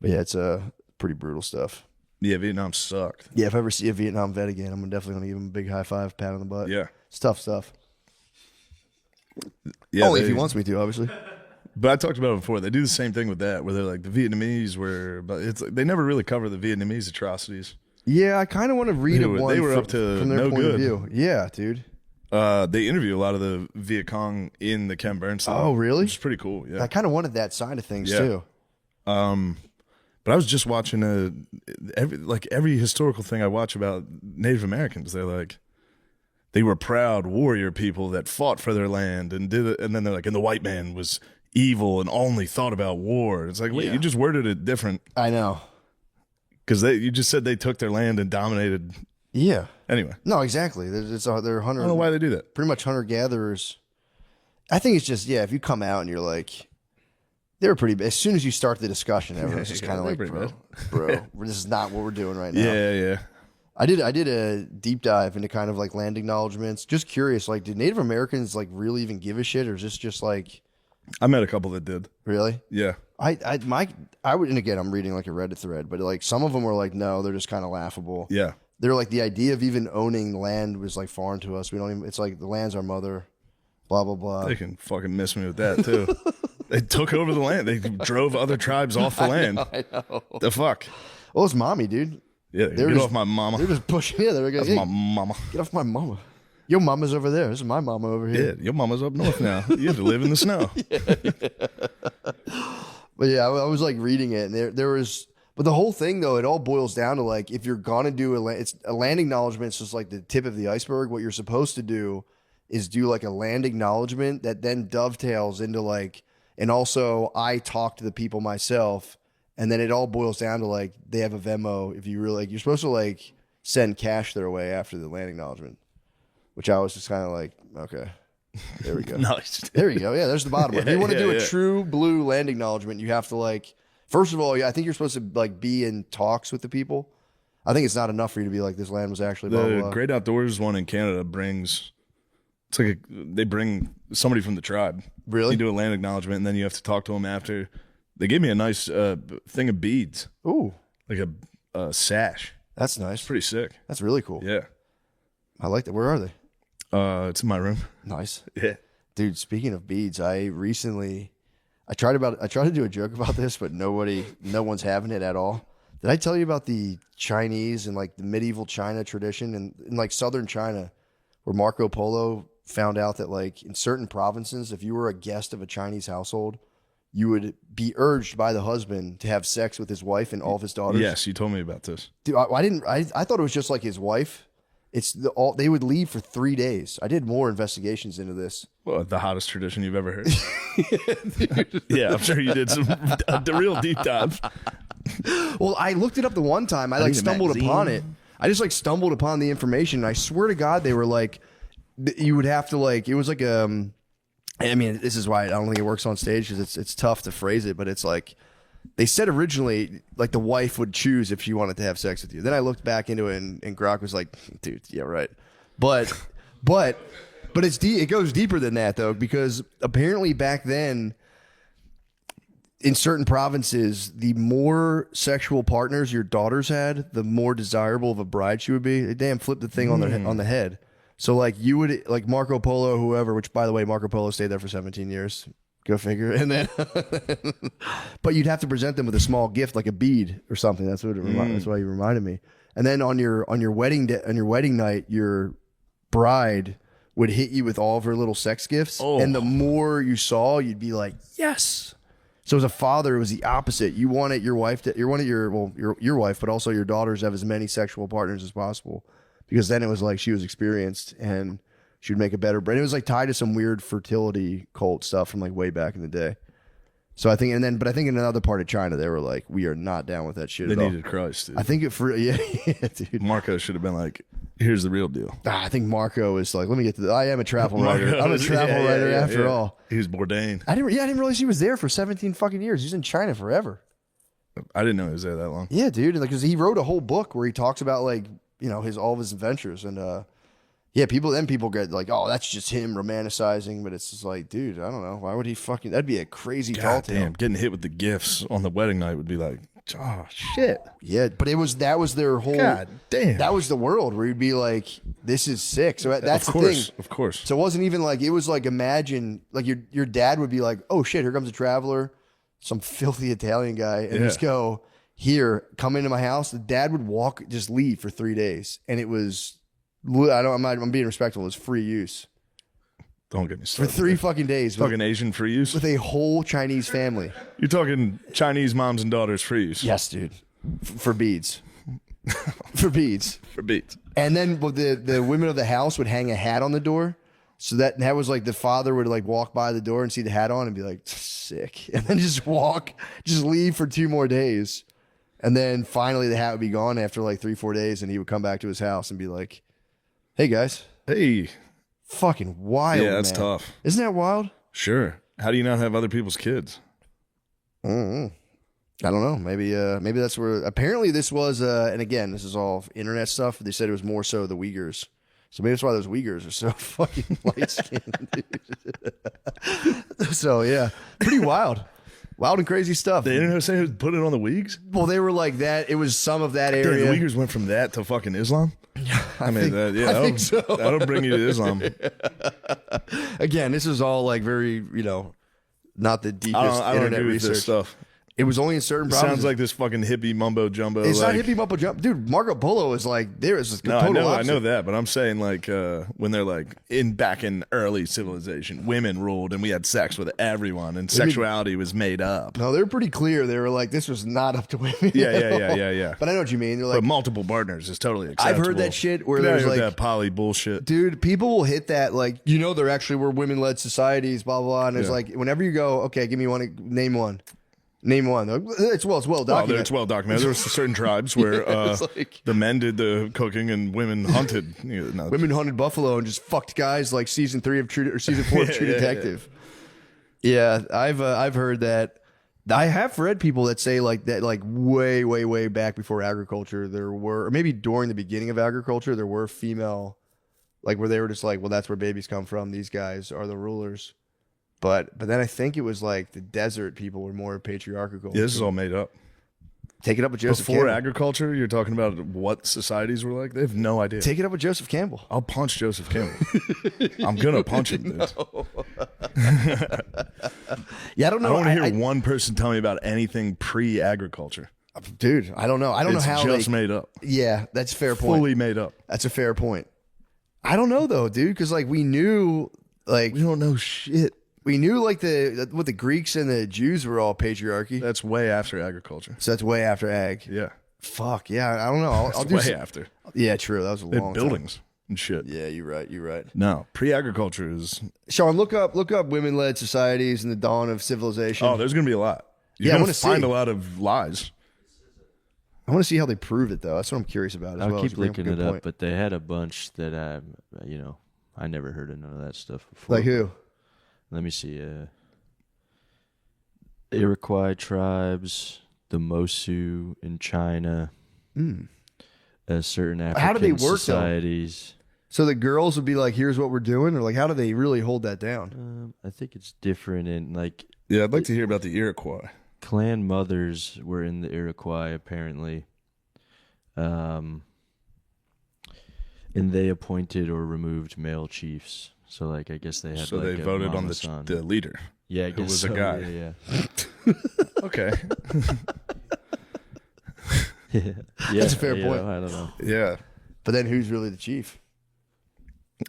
yeah, it's pretty brutal stuff. Yeah, Vietnam sucked. Yeah, if I ever see a Vietnam vet again, I'm definitely gonna give him a big high five, pat on the butt. Yeah. It's tough stuff. Yeah, Only if he wants me to, obviously. But I talked about it before. They do the same thing with that, where they're like the Vietnamese were, but it's like, they never really cover the Vietnamese atrocities. Yeah, I kind of want to read They were up to from their no point good. of view. Yeah, dude. They interview a lot of the Viet Cong in the Ken Burns stuff. Oh, really? Which is pretty cool. Yeah. I kind of wanted that side of things Yeah. too. But I was just watching every historical thing I watch about Native Americans. They're like, they were proud warrior people that fought for their land and did it. And then they're like, and the white man was evil and only thought about war. It's like, wait, you just worded it different I know. because you just said they took their land and dominated. Yeah. Anyway, No, exactly. They're hunter. I don't know why they do that. Pretty much hunter gatherers. I think it's just if you come out and you're like, they were pretty. As soon as you start the discussion, everyone's just kind of they're like, pretty bro, this is not what we're doing right now. Yeah. I did a deep dive into kind of like land acknowledgements. Just curious, like, did Native Americans like really even give a shit, or is this just like I met a couple that did. really? Yeah. I would, and again, I'm reading like a Reddit thread, but like some of them were like, no, they're just kind of laughable. Yeah. They're like, the idea of even owning land was like foreign to us. We don't even. It's like the land's our mother. Blah blah blah. They can fucking miss me with that too. They took over the land. They drove other tribes off the land. I know. The fuck? Well, it's mommy, dude. Yeah, They're get just- off my mama. They're just pushing. Yeah, they're That's going. my mama. Get off my mama. Your mama's over there. This is my mama over here. Yeah, your mama's up north now. You have to live in the snow. But yeah, I was like reading it, and there was. But the whole thing, though, it all boils down to like, if you're gonna do it's a land acknowledgement. It's just like the tip of the iceberg. What you're supposed to do is do like a land acknowledgement that then dovetails into like, and also I talk to the people myself, and then it all boils down to like they have a Venmo. If you really like, you're supposed to like send cash their way after the land acknowledgement, which I was just kind of like, okay, there we go. Nice. There you go. Yeah, there's the bottom one. If you want to do a true blue land acknowledgement, you have to like, first of all, I think you're supposed to like be in talks with the people. I think it's not enough for you to be like, this land was actually blah, blah, The blah. Great Outdoors one in Canada it's like they bring somebody from the tribe. Really? You do a land acknowledgement, and then you have to talk to them after. They gave me a nice thing of beads, Ooh, like a sash. that's nice. Pretty sick. That's really cool. Yeah. I like that. Where are they? It's in my room. Nice. Yeah. Dude, speaking of beads, I I tried to do a joke about this, but no one's having it at all. Did I tell you about the Chinese and like the medieval China tradition and in like southern China, where Marco Polo found out that like in certain provinces, if you were a guest of a Chinese household, you would be urged by the husband to have sex with his wife and all of his daughters. Yes, you told me about this. Dude, I thought it was just like his wife. They would leave for 3 days. I did more investigations into this. Well, the hottest tradition you've ever heard. Yeah, I'm sure you did the real deep dive. Well, I looked it up the one time. I stumbled upon it. I just stumbled upon the information. And I swear to God, they were like, you would have to it was like I mean, this is why I don't think it works on stage because it's tough to phrase it, but it's like they said originally like the wife would choose if she wanted to have sex with you. Then I looked back into it and Grok was like, dude, yeah, right. But it's it goes deeper than that though, because apparently back then in certain provinces, the more sexual partners your daughters had, the more desirable of a bride she would be. They damn flipped the thing on the head. So like you would like Marco Polo, whoever, which by the way, Marco Polo stayed there for 17 years. Go figure. And then, but you'd have to present them with a small gift, like a bead or something. That's what that's why you reminded me. And then on your wedding night, your bride would hit you with all of her little sex gifts. Oh. And the more you saw, you'd be like, yes. So as a father, it was the opposite. You wanted your wife your wife, but also your daughters to have as many sexual partners as possible. Because then it was like she was experienced and she would make a better bride. It was like tied to some weird fertility cult stuff from like way back in the day. So I think, but I think in another part of China, they were like, we are not down with that shit they at all. needed Christ, dude. I think yeah, dude. Marco should have been like, here's the real deal. I think Marco is like, let me get to I am a travel writer. I'm a travel writer after all. He was Bourdain. I didn't realize he was there for 17 fucking years. He's in China forever. I didn't know he was there that long. Yeah, dude. Like, cause he wrote a whole book where he talks about like, all of his adventures and people get like, oh, that's just him romanticizing, but it's just like, dude, I don't know, why would he that'd be a crazy tall tale. Damn, getting hit with the gifts on the wedding night would be like, oh shit. Yeah, but that was their whole God damn. That was the world where you'd be like, this is sick. So that's of course, the thing. Of course. So it wasn't even like, it was like, imagine like your dad would be like, oh shit, here comes a traveler, some filthy Italian guy, and just go, here, come into my house. The dad would just leave for 3 days. And it was, I'm being respectful. It was free use. Don't get me started. For 3 fucking days. Fucking Asian free use? With a whole Chinese family. You're talking Chinese moms and daughters free use? Yes, dude. For beads. For beads. For beads. And then the women of the house would hang a hat on the door. So that was like the father would like walk by the door and see the hat on and be like, sick. And then just leave for 2 more days. And then finally the hat would be gone after like 3-4 days and he would come back to his house and be like, hey guys. Hey. Fucking wild. Yeah, that's man. tough. Isn't that wild? Sure. How do you not have other people's kids? I don't know. Maybe that's where apparently this was and again, this is all internet stuff. They said it was more so the Uyghurs. So maybe that's why those Uyghurs are so fucking light skinned. So yeah. Pretty wild. Wild and crazy stuff. The internet saying put it on the Uyghurs? Well, they were like that. It was some of that area. Damn, the Uyghurs went from that to fucking Islam? I think so. That'll bring you to Islam. Again, this is all like very, not the deepest I don't internet agree with research. this stuff. It was only in certain provinces. Sounds like this fucking hippie mumbo jumbo. It's not hippie mumbo jumbo. Dude, Marco Polo is like, there is a No, total I opposite. know that, but I'm saying like when they're like back in early civilization, women ruled and we had sex with everyone and sexuality was made up. No, they're pretty clear. They were like, this was not up to women. Yeah. But I know what you mean. They're like, But multiple partners is totally acceptable. I've heard that shit where Get out there's here with like, that poly bullshit. dude, people will hit that like, there actually were women-led societies, blah, blah, blah. And it's like, whenever you go, okay, give me one, name one. Name one. It's well documented. It's well documented. There was certain tribes where like, the men did the cooking and women hunted. Women hunted buffalo and just fucked guys like season 4 of True Detective. Yeah, I've heard that. I have read people that say like that, like way, way, way back before agriculture, there were, or maybe during the beginning of agriculture, there were female, like where they were just like, well, that's where babies come from. These guys are the rulers. But then I think it was like the desert people were more patriarchal. Yeah, this is all made up. Take it up with Joseph Before Campbell. Agriculture, you're talking about what societies were like? They have no idea. Take it up with Joseph Campbell. I'll punch Joseph Campbell. I'm going to punch him, dude. Yeah, I don't I know. don't want to hear one person tell me about anything pre-agriculture. Dude, I don't know. I don't It's know how just made up. Yeah, that's a fair point. Fully made up. That's a fair point. I don't know though, dude, because like we knew, like We don't know shit. we knew like what the Greeks and the Jews were all patriarchy. That's way after agriculture. So that's way after ag. Yeah. Fuck yeah, I don't know. I'll That's do way some- after. Yeah, true. That was a They had long buildings and shit. Time. Yeah, you're right. You're right. No, pre-agriculture is. Sean, look up women-led societies and the dawn of civilization. Oh, there's gonna be a lot. You're Yeah, I gonna wanna find see. a lot of lies. I want to see how they prove it though. That's what I'm curious about as I'll well. keep You bring up a looking good it up, point. but they had a bunch that I never heard of none of that stuff before. Like who? Let me see. Iroquois tribes, the Mosu in China, certain African How do they work, though? societies. So the girls would be like, "Here's what we're doing," or like, how do they really hold that down? I think it's different in like Yeah, I'd like to hear about the Iroquois. clan mothers were in the Iroquois apparently. And they appointed or removed male chiefs. So like I guess they had So like they a voted on mama son. the leader. Yeah, I who guess was a so, guy. Yeah. Okay. Yeah. That's a fair you point. know, I don't know. Yeah. But then who's really the chief?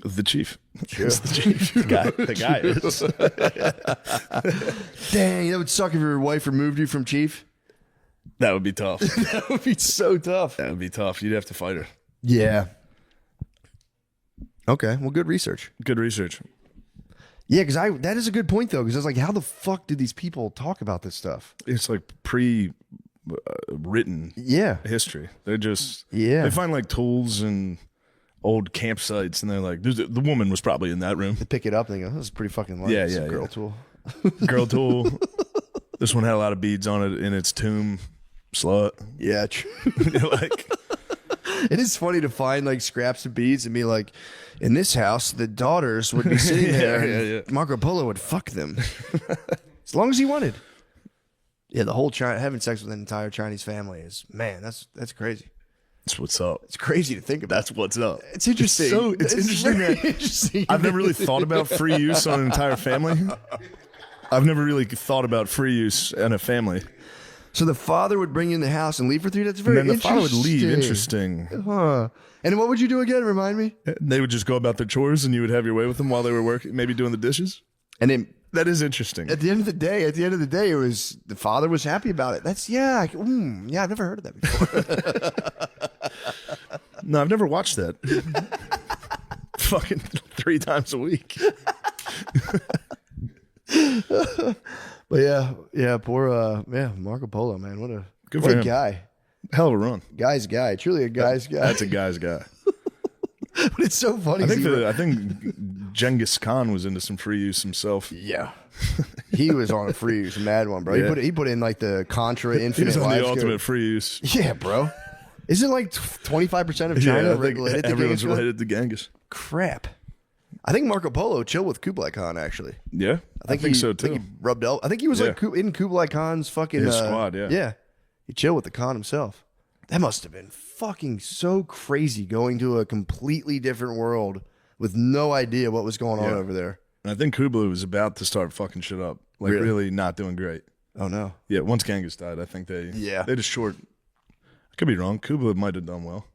The chief. True. It's the chief. The guy is. Dang, that would suck if your wife removed you from chief. That would be tough. That would be so tough. That would be tough. You'd have to fight her. Yeah. Okay. Well, good research. Good research. Yeah, because that is a good point though. Because I was like, how the fuck did these people talk about this stuff? It's like written Yeah. history. They're just Yeah. They find like tools and old campsites, and they're like, the woman was probably in that room. They pick it up and they go, "This is pretty fucking light. Yeah, It's a yeah, girl yeah. tool." Girl tool. This one had a lot of beads on it in its tomb. Slut. Yeah, true. Like, It is funny to find like scraps of beads and be like, in this house, the daughters would be sitting there and Marco Polo would fuck them. As long as he wanted. Yeah, the whole having sex with an entire Chinese family is, man, that's crazy. that's what's up. It's crazy to think about. That's what's up. It's interesting. It's interesting very that interesting. I've never really thought about free use on an entire family. I've never really thought about free use in a family. So the father would bring you in the house and leave for 3 days. That's And very then the father would interesting. leave. Interesting. Huh. And what would you do again? Remind me. They would just go about their chores, and you would have your way with them while they were working, maybe doing the dishes. And then That is interesting. at the end of the day, it was the father was happy about it. That's yeah, I've never heard of that before. No, I've never watched that. Fucking 3 times a week. But yeah, poor Marco Polo, man. What a Good for what a him. guy. Hell of a run. Guy's guy. Truly a guy's guy. That's a guy's guy. But it's so funny. I think Genghis Khan was into some free use himself. yeah. He was on a free use, a mad one, bro. Yeah. He put in like the Contra He Infinite was on Lives the Code. ultimate free use. Yeah, bro. Isn't like 25% of China I think related to everyone's Genghis Khan? related to Genghis. Crap. I think Marco Polo chilled with Kublai Khan, actually. Yeah, I think so I too. think he rubbed elbows. I think he was like in Kublai Khan's fucking His squad, yeah. Yeah. He chilled with the Khan himself. That must have been fucking so crazy going to a completely different world with no idea what was going on Yeah. over there. And I think Kublai was about to start fucking shit up. Like really not doing great. Oh no. Yeah, once Genghis died, I think they just short. I could be wrong. Kublai might have done well.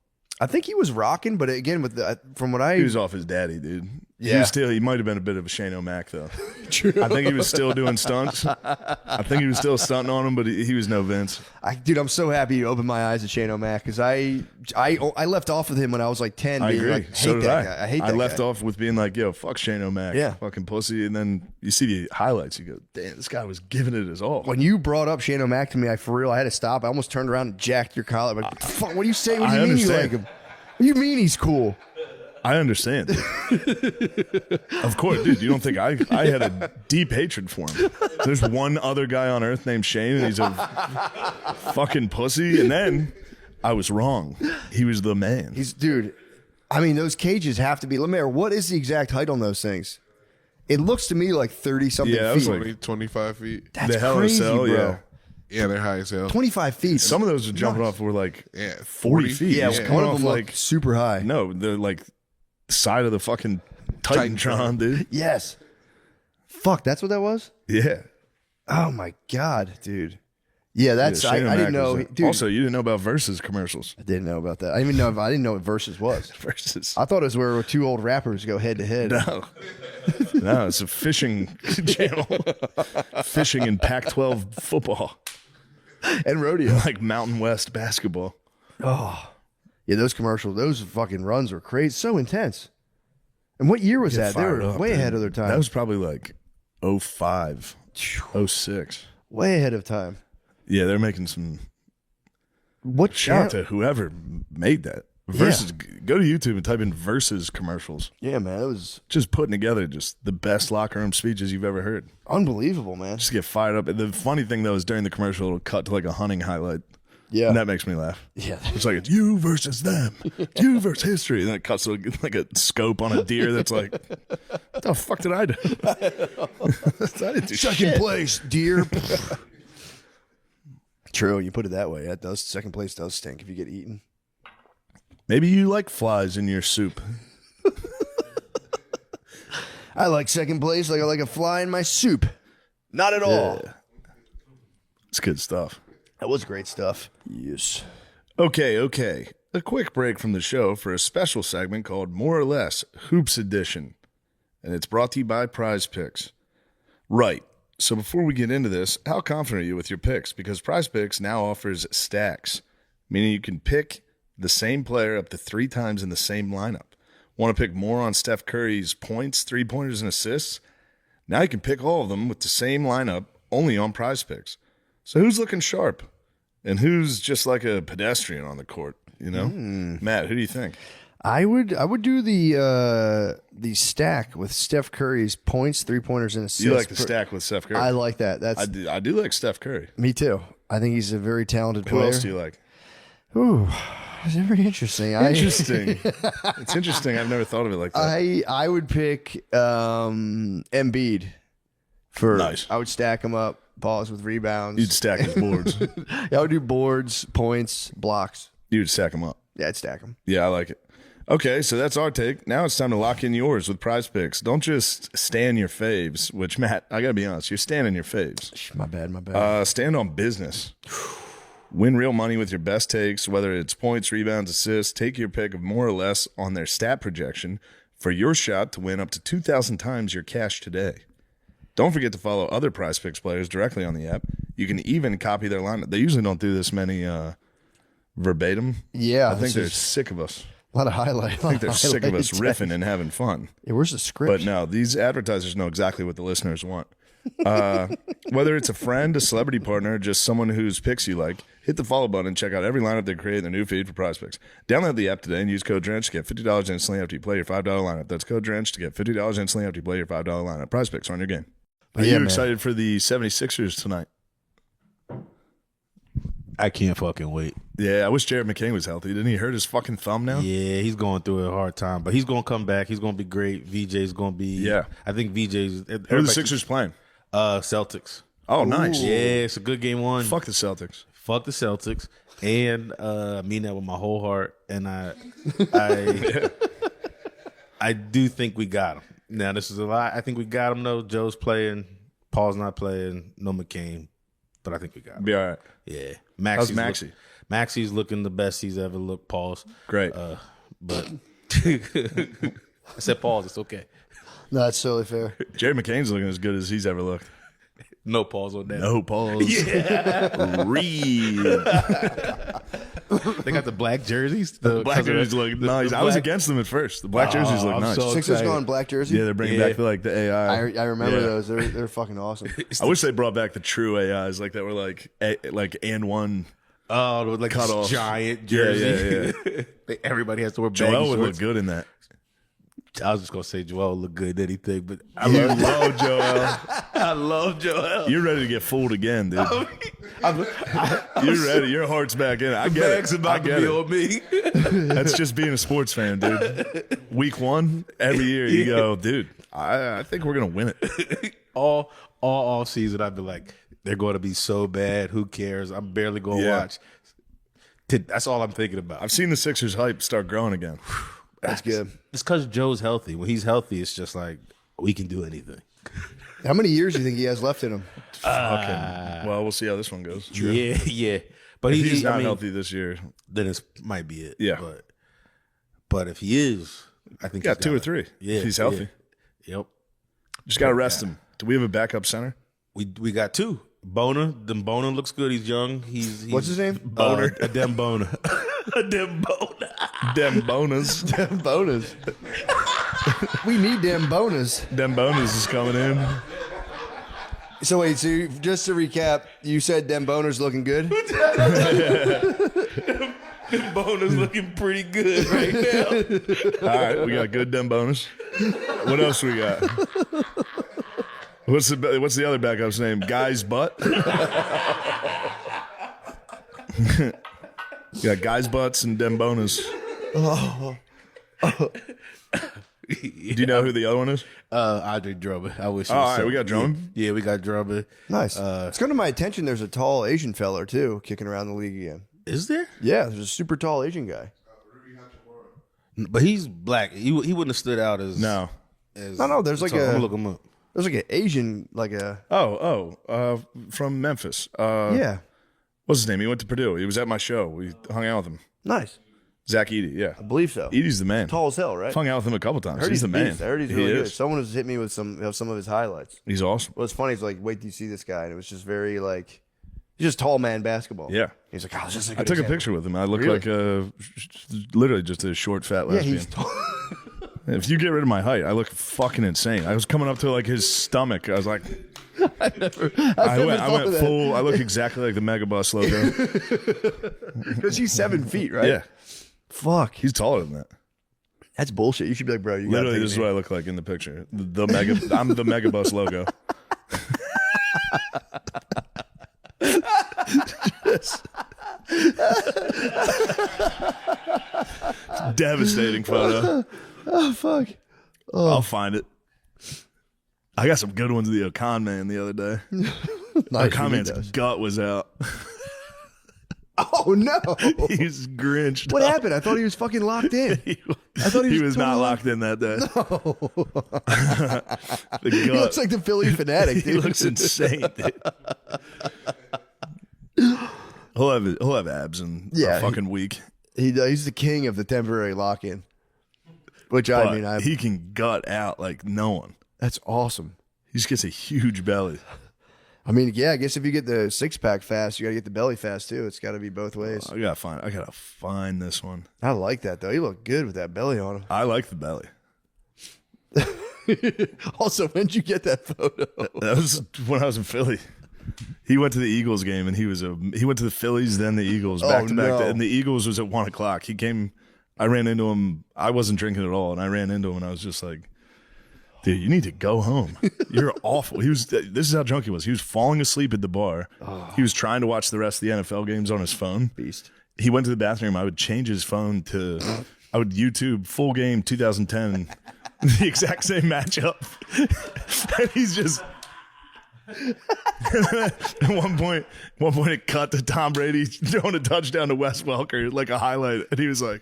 I think he was rocking, but again, with the from what He was off his daddy, dude. Yeah. He might have been a bit of a Shane O'Mac though. True. I think he was still doing stunts. I think he was still stunting on him, but he was no Vince. Dude, I'm so happy you opened my eyes to Shane O'Mac because I left off with him when I was like 10. I being agree. Like, So did I. Guy. I hate that I left guy. off with being like, yo, fuck Shane O'Mac. Yeah. Fucking pussy. And then you see the highlights. You go, damn, this guy was giving it his all. When you brought up Shane O'Mac to me, I had to stop. I almost turned around and jacked your collar. Like, fuck, what do you say? What do you mean you like him? What do you mean he's cool? I understand. Of course, dude. You don't think I had a deep hatred for him? There's one other guy on earth named Shane, and he's a fucking pussy. And then I was wrong. He was the man. Dude. I mean, those cages have to be. Lemaire, what is the exact height on those things? It looks to me like 30 something Yeah, it feet. was like 25 feet. That's the Hell in a crazy, Cell, bro. yeah. Yeah, they're high as hell. 25 feet. Some of those are jumping off were like 40 40 feet. yeah, It's one coming of off them like like super high. no, they're like side of the fucking Titantron, dude. Yes. Fuck, that's what that was? Yeah. Oh, my God, dude. Yeah, that's... Yeah, I Shane didn't Mack know... was Dude, also, you didn't know about Versus commercials. I didn't know about that. I didn't know what Versus was. Versus. I thought it was where two old rappers go head to head. No. No, it's a fishing channel. Fishing in Pac-12 football. And rodeo. Like Mountain West basketball. Oh. Yeah, those commercials, those fucking runs were crazy. So intense. And what year was that? They were Fired up, way dude. ahead of their time. That was probably like 05, 06. Way ahead of time. Yeah, they're making some... What Shout out channel? to whoever made that. Versus, Go to YouTube and type in Versus commercials. Yeah, man, it was Just putting together just the best locker room speeches you've ever heard. unbelievable, man. Just get fired up. The funny thing, though, is during the commercial, it'll cut to like a hunting highlight. Yeah. And that makes me laugh. Yeah. It's like, it's you versus them. It's you versus history. And then it cuts to like a scope on a deer that's like, what the fuck did I do? I didn't do Second shit. place, dear. True, you put it that way. That does second place does stink if you get eaten. Maybe you like flies in your soup. I like second place like I like a fly in my soup. Not at all. Yeah. It's good stuff. That was great stuff. Yes. Okay. A quick break from the show for a special segment called More or Less Hoops Edition. And it's brought to you by Prize Picks. Right. So before we get into this, how confident are you with your picks? Because Prize Picks now offers stacks, meaning you can pick the same player up to 3 times in the same lineup. Want to pick more on Steph Curry's points, 3-pointers, and assists? Now you can pick all of them with the same lineup only on Prize Picks. So who's looking sharp? And who's just like a pedestrian on the court, you know? Matt, who do you think? I would do the stack with Steph Curry's points, 3-pointers, and assists. You like the stack with Steph Curry? I like that. That's I do like Steph Curry. me too. I think he's a very talented Who player. else do you like? Ooh, it's very interesting. Interesting. It's interesting. I've never thought of it like that. I would pick Embiid for. Nice. I would stack him up. Pause with rebounds. You'd stack his boards. I would do boards, points, blocks. You'd stack him up. Yeah, I'd stack them. Yeah, I like it. Okay, so that's our take. Now it's time to lock in yours with Prize Picks. Don't just stand your faves, which, Matt, I got to be honest, you're standing your faves. My bad. Stand on business. Win real money with your best takes, whether it's points, rebounds, assists. Take your pick of more or less on their stat projection for your shot to win up to 2,000 times your cash today. Don't forget to follow other Prize Picks players directly on the app. You can even copy their lineup. They usually don't do this many verbatim. Yeah, I think this they're is- sick of us. A lot of highlights. I think they're sick of us riffing and having fun. Yeah, where's the script? But no, these advertisers know exactly what the listeners want. Whether it's a friend, a celebrity partner, or just someone whose picks you like, hit the follow button and check out every lineup they create in their new feed for Prize Picks. Download the app today and use code DRENCH to get $50 instantly after you play your $5 lineup. That's code DRENCH to get $50 instantly after you play your $5 lineup. Prize Picks are on your game. Are Yeah, you man. excited for the 76ers tonight? I can't fucking wait. Yeah, I wish Jared McCain was healthy. Didn't he hurt his fucking thumb now? Yeah, he's going through a hard time, but he's going to come back. He's going to be great. VJ's going to be. Yeah. I think VJ's. Who are the Sixers playing? Celtics. Oh, nice. Yeah, it's a good game one. Fuck the Celtics. Fuck the Celtics, and I mean that with my whole heart. And I do think we got him. Now this is a lot. I think we got him though. Joe's playing. Paul's not playing. No McCain, but I think we got him. Be all right. Yeah, How's Maxi's Maxey? Maxi's looking the best he's ever looked. Pause. Great. But I said pause. It's okay. No, that's totally fair. Jared McCain's looking as good as he's ever looked. No pause on that. No pause. Yeah. Read. They got the black jerseys. The Black jerseys look nice. I was against them at first. The black jerseys look I'm nice. so Sixers excited. going black jersey. Yeah, they're bringing Yeah. back the AI. I remember Yeah. those. They're fucking awesome. I wish they brought back the true AIs like that were like and one. Oh, like Cut this off. giant Yeah, jersey. Everybody has to wear baggy Joel would look shorts. good in that. I was just gonna say Joel look good in anything, but I You love, love Joel. I love Joel. You're ready to get fooled again, dude. You're ready. Your heart's back in it. I get Bag's it. I about to get be it. on me. That's just being a sports fan, dude. Week 1, every year you go, dude, I think we're going to win it. all off season, I'd be like, they're going to be so bad. Who cares? I'm barely going to Yeah. watch. That's all I'm thinking about. I've seen the Sixers hype start growing again. That's good. It's because Joe's healthy. When he's healthy, it's just like we can do anything. How many years do you think he has left in him? Fucking. Well, we'll see how this one goes. Yeah. But If he's not I mean, healthy this year. then it might be it. Yeah. But if he is, I think Got he's 2 or got it. 3. Yeah, if he's healthy. Yeah. Yep. Just got to rest him. Do we have a backup center? We got 2. Boner. Boner looks good. He's young. He's What's his name? Boner. A dem boner. A dem boner. Dem bonus. Dem bonus. We need dem bonus. Dem bonus is coming in. So wait, just to recap, you said dem boners looking good? Boner's looking pretty good right now. All right, we got good dem bonus. What else we got? What's the other backup's name? Guy's butt. Yeah, guys' butts and dem bonus. Do you know who the other one is? Andre Drummond. I wish. All right, we got Drummond. Yeah, we got Drummond. Nice. It's come to my attention there's a tall Asian feller, too, kicking around the league again. Is there? Yeah, there's a super tall Asian guy. But he's black. He wouldn't have stood out as No. No, there's like I'm gonna look him up. there's like an Asian, like a, From Memphis. yeah. What's his name? He went to Purdue. He was at my show. We hung out with him. Nice. Zach Eady, yeah. I believe so. Eady's the man. Tall as hell, right? Hung out with him a couple times. I heard He's the a man. beast. I heard he's He really good. is. Someone has hit me with some of his highlights. He's awesome. What's funny is like, wait till you see this guy, and it was just very like, he's just tall man basketball. Yeah. He's like, oh, this is a I good took a example. picture with him. I look Really? like literally just a short, fat Yeah, lesbian. he's tall. If you get rid of my height, I look fucking insane. I was coming up to like his stomach. I was like, I went full. I look exactly like the Megabus logo. Because he's 7 feet, right? Yeah, Fuck. he's taller than that. That's bullshit. You should be like, bro, you gotta Literally, take this is me. what I look like in the picture. I'm the Megabus logo. Devastating photo. Oh, fuck. I'll find it. I got some good ones of the Okan man the other day. Nice, Okan you man's need those. gut was out. Oh, no. He's grinched. What up. happened? I thought he was fucking locked in. I thought he he was was not totally- locked in that day. The He gut. looks like the Philly fanatic, He dude. looks insane, dude. He'll have abs in Yeah, a fucking week. He's the king of the temporary lock-in. Which, But I mean, he can gut out like no one. that's awesome. He just gets a huge belly. I mean, yeah, I guess if you get the six-pack fast, you got to get the belly fast, too. It's got to be both ways. I gotta find this one. I like that, though. He looked good with that belly on him. I like the belly. Also, when did you get that photo? That was when I was in Philly. He went to the Eagles game and he went to the Phillies, then the Eagles, back to back. no. And the Eagles was at 1:00. He came. I ran into him. I wasn't drinking at all, and I ran into him, and I was just like, "Dude, you need to go home. You're awful." This is how drunk he was. He was falling asleep at the bar. He was trying to watch the rest of the NFL games on his phone. Beast. He went to the bathroom. I would change his phone to. I would YouTube full game 2010, the exact same matchup, and he's just. At one point it cut to Tom Brady throwing a touchdown to Wes Welker, like a highlight, and he was like,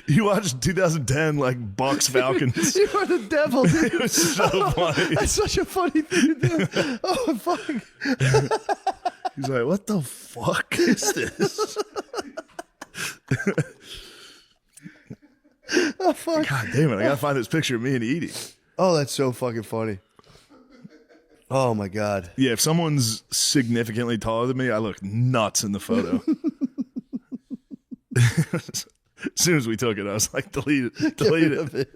he watched 2010 like Bucks Falcons. You are the devil, dude. It was so funny. That's such a funny thing to do. Oh, fuck. He's like, what the fuck is this? Oh, fuck. God damn it! I gotta find this picture of me and Edie. Oh, that's so fucking funny. Oh, my God. Yeah, if someone's significantly taller than me, I look nuts in the photo. As soon as we took it, I was like, delete it.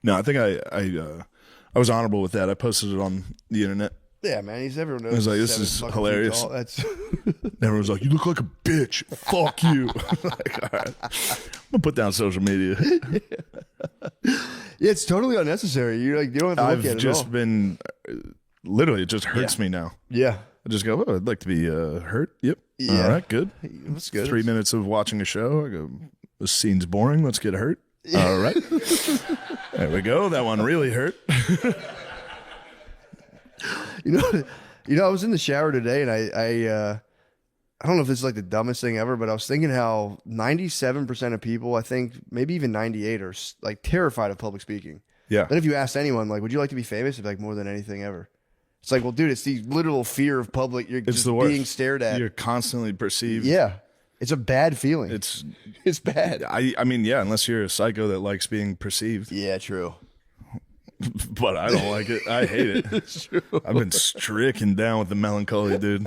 No, I think I was honorable with that. I posted it on the internet. Yeah, man. Everyone knows. I was like, this 7 is fucking hilarious. feet tall. That's Everyone was like, you look like a bitch. Fuck you. Like, all right. I'm going to put down social media. Yeah, it's totally unnecessary. You don't have to look I've at it just at all. been, literally, it just hurts me now. Yeah. I just go, oh, I'd like to be hurt. Yep. Yeah. All right, good. That's good. 3 minutes of watching a show. I go, this scene's boring. Let's get hurt. All right. There we go. That one really hurt. You know, I was in the shower today, and I don't know if this is like the dumbest thing ever, but I was thinking how 97% of people, I think maybe even 98, are like terrified of public speaking. Yeah. Then if you asked anyone, like, would you like to be famous? It'd be like, more than anything ever. It's like, well, dude, it's the literal fear of public. You're It's just the worst. being stared at. You're constantly perceived. Yeah. It's a bad feeling. It's bad. I mean, yeah, unless you're a psycho that likes being perceived. Yeah, true. But I don't like it. I hate it. It's true. I've been stricken down with the melancholy, dude.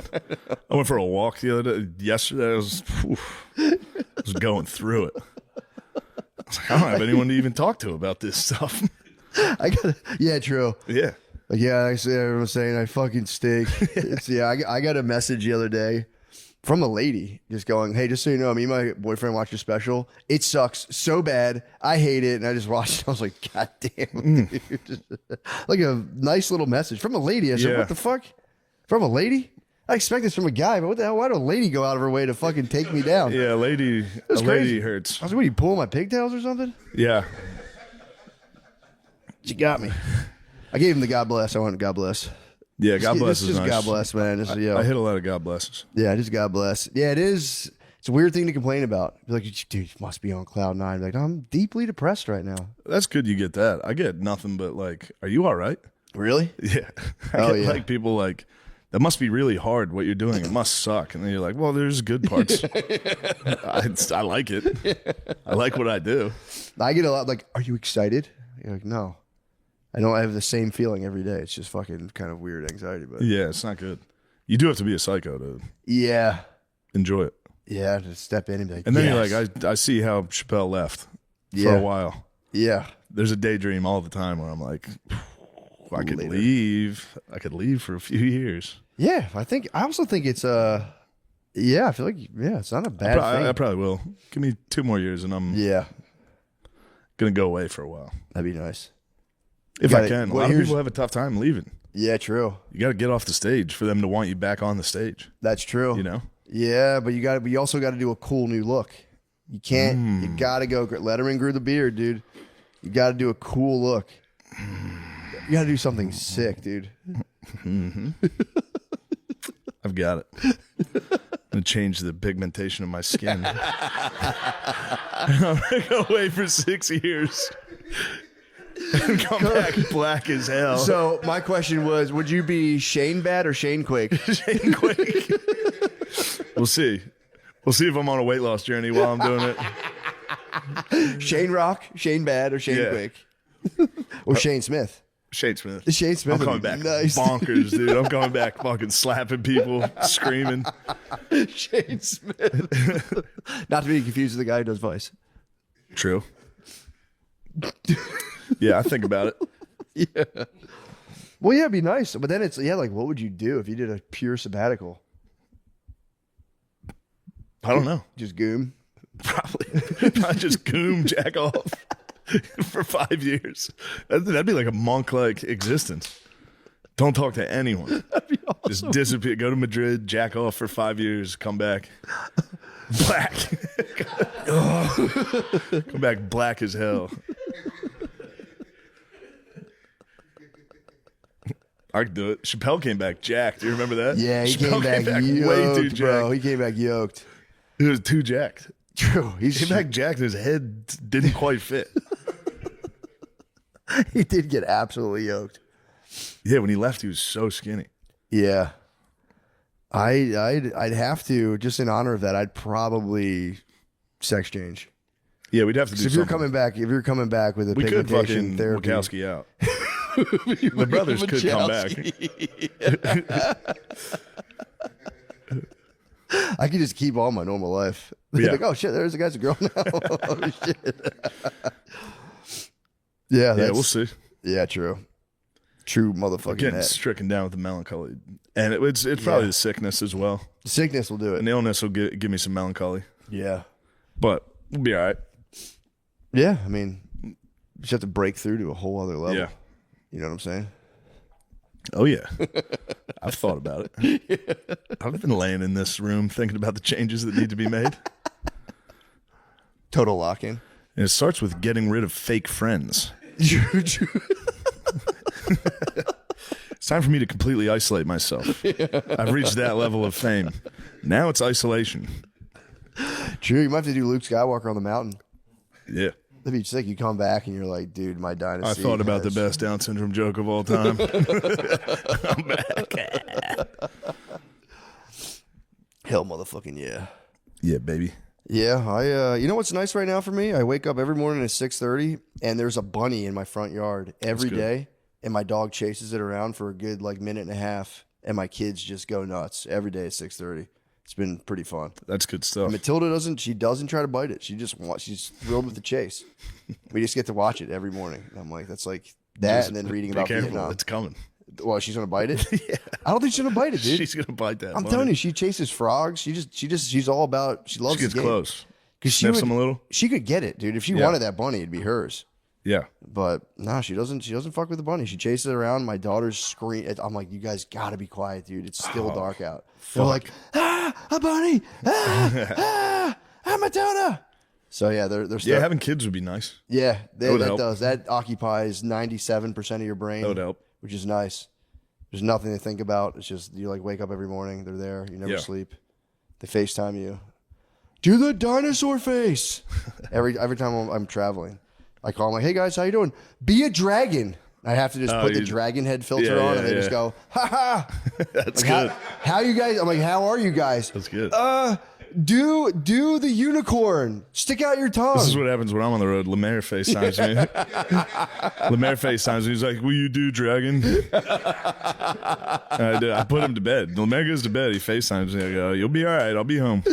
I went for a walk the other day. Yesterday, I was going through it. I was like, I don't have anyone to even talk to about this stuff. Yeah, true. Yeah. Like, yeah, I see everyone saying I fucking stink. I got a message the other day from a lady just going, hey, just so you know, me and my boyfriend watched your special. It sucks so bad. I hate it. And I just watched it. I was like, God damn. Dude. Like a nice little message from a lady. I said, what the fuck? From a lady? I expect this from a guy, but what the hell? Why do a lady go out of her way to fucking take me down? Yeah, a lady hurts. I was like, what, you pulling my pigtails or something? Yeah. She got me. I gave him the God bless. I wanted God bless. Yeah, God bless This is is nice. God bless, man. This is, I hit a lot of God blesses. Yeah, just God bless. Yeah, it is. It's a weird thing to complain about. Be like, dude, you must be on cloud nine. Like, I'm deeply depressed right now. That's good you get that. I get nothing but like, are you all right? Really? Yeah. Oh, I get yeah. like people like, that must be really hard what you're doing. It must suck. And then you're like, well, there's good parts. I like it. I like what I do. I get a lot like, are you excited? You're like, no. I don't have the same feeling every day. It's just fucking kind of weird anxiety. But Yeah, it's not good. You do have to be a psycho to yeah. enjoy it. Yeah, to step in and be like, And then yes. you're like, I see how Chappelle left for Yeah. a while. Yeah. There's a daydream all the time where I'm like, I could Later. leave. I could leave for a few years. Yeah. I also think it's, yeah, I feel like, yeah, it's not a bad thing. I probably will. Give me 2 more years and I'm Yeah. going to go away for a while. That'd be nice. If Got I it. can. A Well, lot of here's- people have a tough time leaving. Yeah, true. You got to get off the stage for them to want you back on the stage. That's true. You know? Yeah, but you also got to do a cool new look. You can't. You got to go. Letterman grew the beard, dude. You got to do a cool look. You got to do something sick, dude. I've got it. I'm going to change the pigmentation of my skin. I'm going to go away for 6 years. And come back black as hell. So my question was, would you be Shane Bad or Shane Quake? Shane Quake. We'll see. We'll see if I'm on a weight loss journey while I'm doing it. Shane Rock, Shane Bad, or Shane Yeah. Quake? Or Shane Smith? Shane Smith. Shane Smith. I'm would coming be back nice. bonkers, dude. I'm coming back fucking slapping people, screaming. Shane Smith. Not to be confused with the guy who does Vice. True. Yeah, I think about it. Yeah. Well, yeah, it'd be nice. But then it's, like, what would you do if you did a pure sabbatical? I don't know. Just goom? Probably. I just goom jack off for 5 years. That'd be like a monk-like existence. Don't talk to anyone. That'd be awesome. Just disappear. Go to Madrid, jack off for 5 years, come back. Black. Come back black as hell. I could do it. Chappelle came back jacked. Do you remember that? Yeah, he Chappelle came back yoked, way too bro. jacked. He came back yoked. He was too jacked. True. He came back jacked. His head didn't quite fit. He did get absolutely yoked. Yeah, when he left, he was so skinny. Yeah. I'd have to, just in honor of that, I'd probably sex change. Yeah, we'd have to do So if something. you're coming back with a We could pigmentation fucking therapy. Wachowski out. The brothers could come back. I could just keep on my normal life. They'd be Yeah. like, oh shit, there's a guy's a girl now. Oh shit. Yeah, Yeah, we'll see. Yeah, true. True motherfucking Getting that. stricken down with the melancholy, and it's probably the sickness as well. Sickness will do it. An illness will give me some melancholy, Yeah. but we'll be all right. Yeah, I mean, you just have to break through to a whole other level. Yeah. You know what I'm saying? Oh yeah, I've thought about it. I've been laying in this room thinking about the changes that need to be made. Total lock-in. And it starts with getting rid of fake friends. It's It's time for me to completely isolate myself. I've reached that level of fame. Now it's isolation. True, you might have to do Luke Skywalker on the mountain. Yeah. That'd be sick. You come back and you're like, dude, my I dynasty. thought about the has- best Down syndrome joke of all time. I'm back. Hell, motherfucking yeah. Yeah, baby. Yeah, you know what's nice right now for me? I wake up every morning at 6:30, and there's a bunny in my front yard every good. day, and my dog chases it around for a good like minute and a half, and my kids just go nuts every day at 6:30. It's been pretty fun. That's good stuff. Matilda doesn't try to bite it. She's thrilled with the chase. We just get to watch it every morning. And I'm like, that's like that, and then reading Be about careful. Vietnam. It's coming. Well, she's gonna bite it. Yeah. I don't think she's gonna bite it, dude. She's going to bite that I'm bunny. telling you, she chases frogs. She's all about. She loves She gets the game. close. Because Sniffs them a little. She could get it, dude. If she Yeah. wanted that bunny, it'd be hers. Yeah. But no, she doesn't. She doesn't fuck with the bunny. She chases it around. My daughter's scream. I'm like, you guys gotta be quiet, dude. It's still dark out. They're like, a bunny, Matilda. So yeah, they're Yeah, still, having kids would be nice. yeah. would That help. does. That occupies 97% of your brain. That would help. Which is nice. There's nothing to think about. It's just you like wake up every morning. They're there. You never Yeah. sleep. They FaceTime you. Do the dinosaur face. every time I'm traveling, I call them like, "Hey guys, how you doing? Be a dragon." I have to just put the dragon head filter Yeah, on, yeah, and they just yeah. go, "Ha ha." That's Like, good. how you guys? I'm like, how are you guys? That's good. Do the unicorn. Stick out your tongue. This is what happens when I'm on the road. Lemaire FaceTimes me. Lemaire FaceTimes me. He's like, "Will you do dragon?" I put him to bed. Lemaire goes to bed. He FaceTimes me. I go, "You'll be all right. I'll be home.